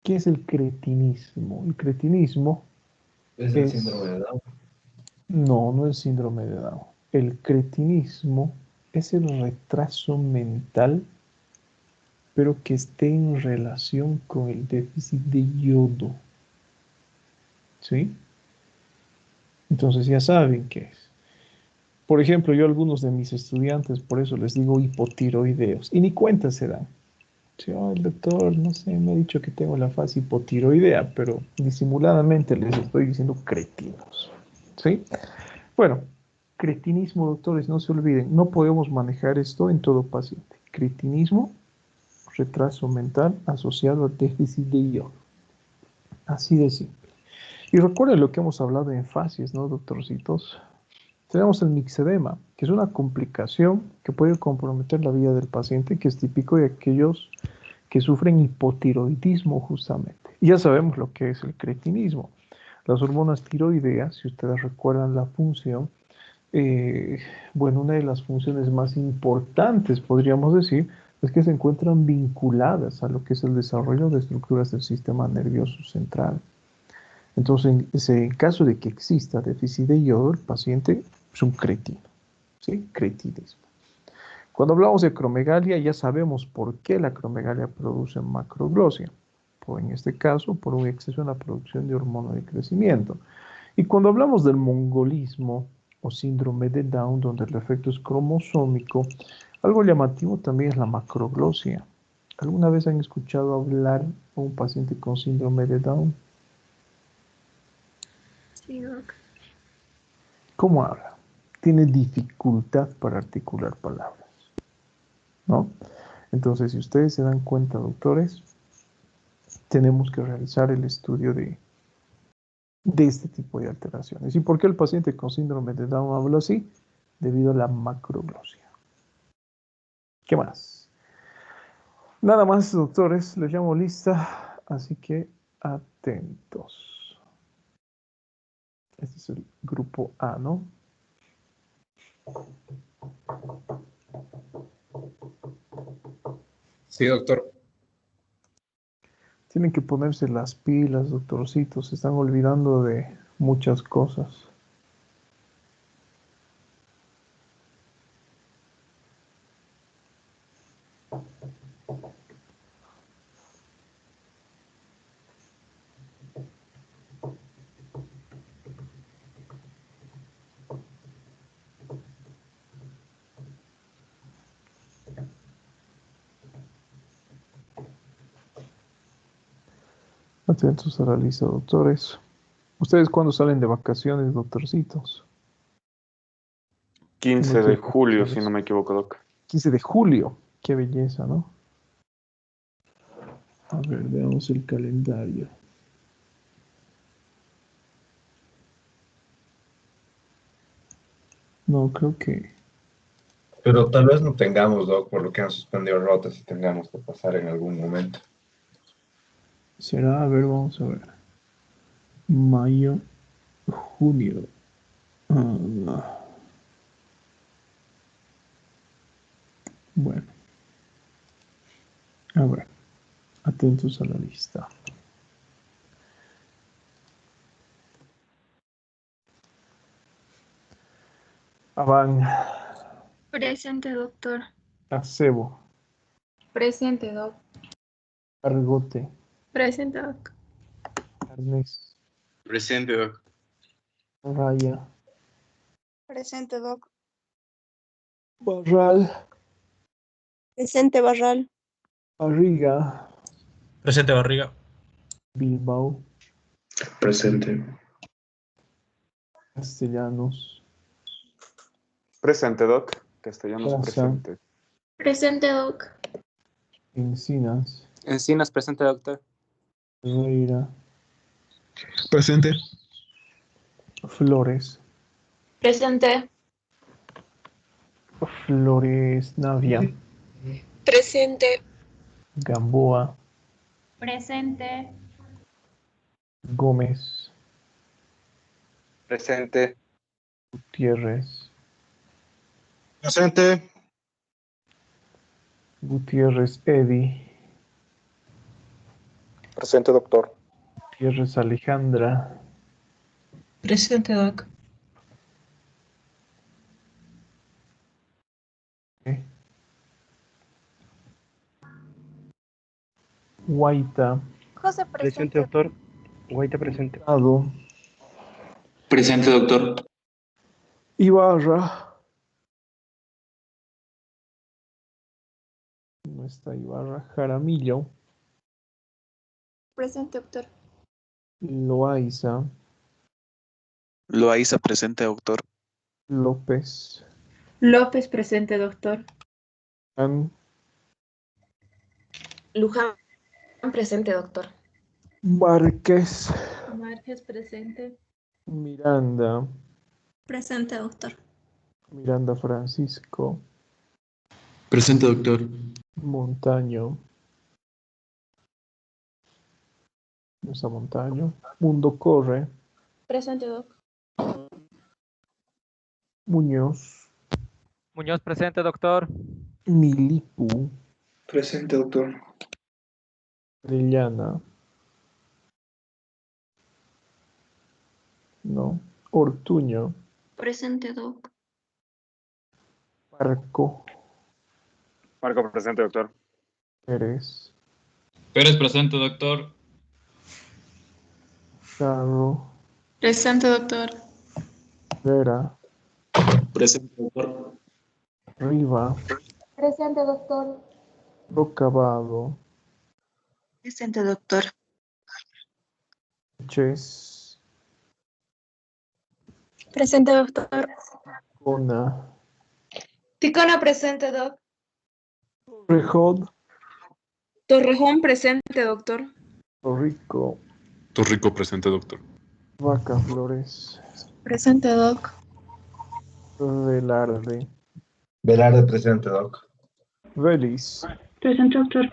¿Qué es el cretinismo? El cretinismo ¿Es el síndrome de Down? No, no es síndrome de Down. El cretinismo es el retraso mental, pero que esté en relación con el déficit de yodo. ¿sí? Entonces ya saben qué es. Por ejemplo, yo a algunos de mis estudiantes, por eso les digo hipotiroideos, y ni cuenta se dan. Sí, el doctor, no sé, me ha dicho que tengo la fase hipotiroidea, pero disimuladamente les estoy diciendo cretinos, ¿sí? Bueno, cretinismo, doctores, no se olviden, no podemos manejar esto en todo paciente. Cretinismo, retraso mental asociado al déficit de yodo. Así de simple. Y recuerden lo que hemos hablado en fases, ¿no, doctorcitos? Tenemos el mixedema, que es una complicación que puede comprometer la vida del paciente, que es típico de aquellos que sufren hipotiroidismo justamente. Y ya sabemos lo que es el cretinismo. Las hormonas tiroideas, si ustedes recuerdan la función, bueno, una de las funciones más importantes, podríamos decir, es que se encuentran vinculadas a lo que es el desarrollo de estructuras del sistema nervioso central. Entonces, en caso de que exista déficit de yodo, el paciente es un cretino, ¿sí? Cretinismo. Cuando hablamos de acromegalia, ya sabemos por qué la acromegalia produce macroglosia. En este caso, por un exceso en la producción de hormona de crecimiento. Y cuando hablamos del mongolismo o síndrome de Down, donde el efecto es cromosómico, algo llamativo también es la macroglosia. ¿Alguna vez han escuchado hablar a un paciente con síndrome de Down? Sí, doc. ¿Cómo habla? Tiene dificultad para articular palabras, ¿no? Entonces, si ustedes se dan cuenta, doctores, tenemos que realizar el estudio de este tipo de alteraciones. ¿Y por qué el paciente con síndrome de Down habla así? Debido a la macroglosia. ¿Qué más? Nada más, doctores, les llamo lista, así que atentos. Este es el grupo A, ¿no? Sí, doctor. Tienen que ponerse las pilas, doctorcitos. Se están olvidando de muchas cosas. Atentos a la lista, doctores. ¿Ustedes cuándo salen de vacaciones, doctorcitos? 15 de julio, si no me equivoco, Doc. 15 de julio. Qué belleza, ¿no? A ver, veamos el calendario. No, creo que... Pero tal vez no tengamos, Doc, por lo que han suspendido rotas y tengamos que pasar en algún momento. Será, a ver, vamos a ver. Mayo, junio. Bueno. A ver. Atentos a la lista. Avan. Presente, doctor. Acebo. Presente, doc. Argote. Presente, doc. Arnés. Presente, doc. Raya. Presente, doc. Barral. Presente, Barral. Barriga. Presente, Barriga. Bilbao. Presente. Castellanos. Presente, Doc. Castellanos Plaza. presente. Presente, doc. Encinas. Encinas, presente, doctor. Ferreira. Presente. Flores. Presente. Flores Navia. Presente. Gamboa. Presente. Gómez. Presente. Gutiérrez. Presente. Gutiérrez Eddie. Presente, doctor. Gutiérrez Alejandra. Presente, doc. Guaita. José, Presente, doctor. Guaita, presente. Ado. Presente, doctor. Ibarra. No está Ibarra. Jaramillo. Presente, doctor. Loaiza. Loaiza, presente, doctor. López. López, presente, doctor. Luján, presente, doctor. Márquez. Márquez, presente. Miranda. Presente, doctor. Miranda Francisco. Presente, doctor. Montaño. No está Montaño. Mundo Corre. Presente, doc. Muñoz. Muñoz, presente, doctor. Milipu. Presente, doctor. Arellana. No. Ortuño. Presente, doc. Parco. Marco, presente, doctor. Pérez. Pérez, presente, doctor. Carro. Presente, doctor. Vera. Presente, doctor. Riva. Presente, doctor. Rocabado. Presente, doctor. Ches. Presente, doctor. Cona. Ticona, presente, doc. Torrejón. Torrejón, presente, doctor. Torrico. Torrico, presente, doctor. Vaca Flores. Presente, doc. Velarde. Velarde, presente, doc. Vélez. Presente, doctor.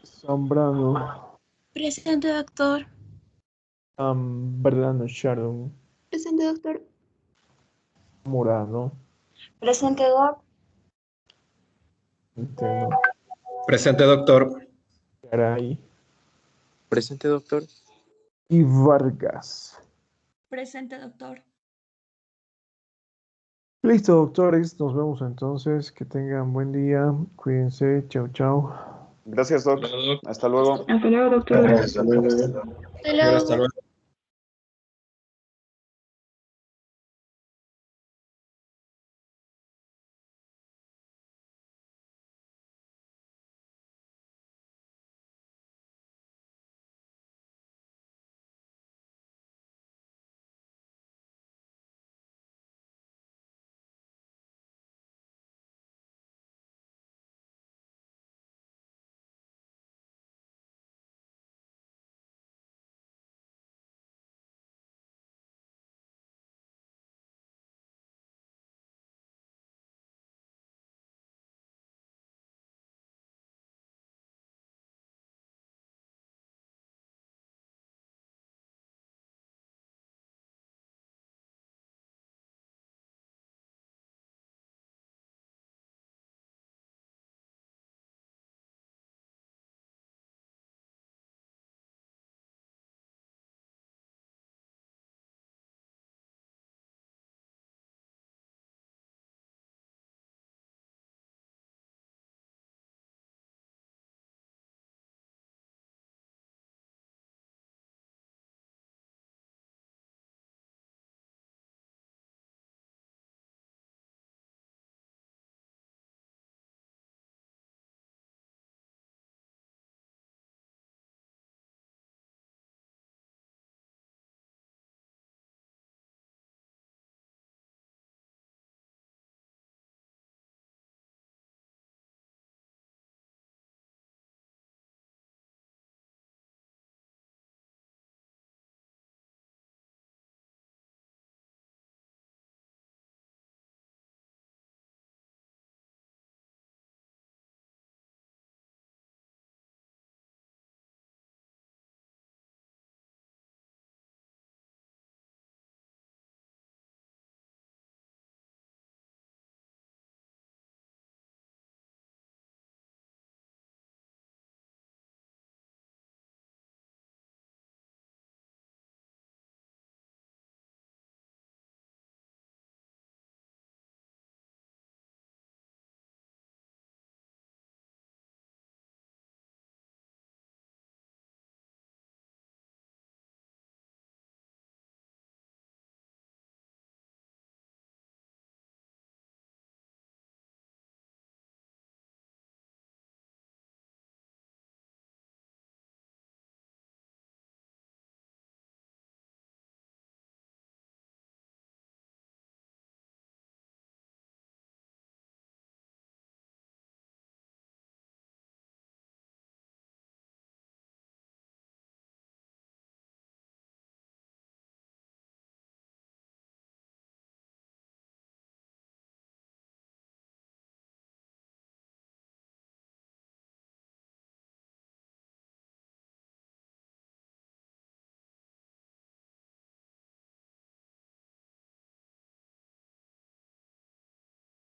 Zambrano. Presente, doctor. Zambrano Sharon. Presente, doctor. Morano. Presente, doc. Centeno. Presente, doctor. Garay. Presente, doctor. Y Vargas. Presente, doctor. Listo, doctores. Nos vemos entonces. Que tengan buen día. Cuídense. Chau, chau. Gracias, doc. Hasta luego. Hasta luego, doctor. Hasta luego. Hello. Hasta luego.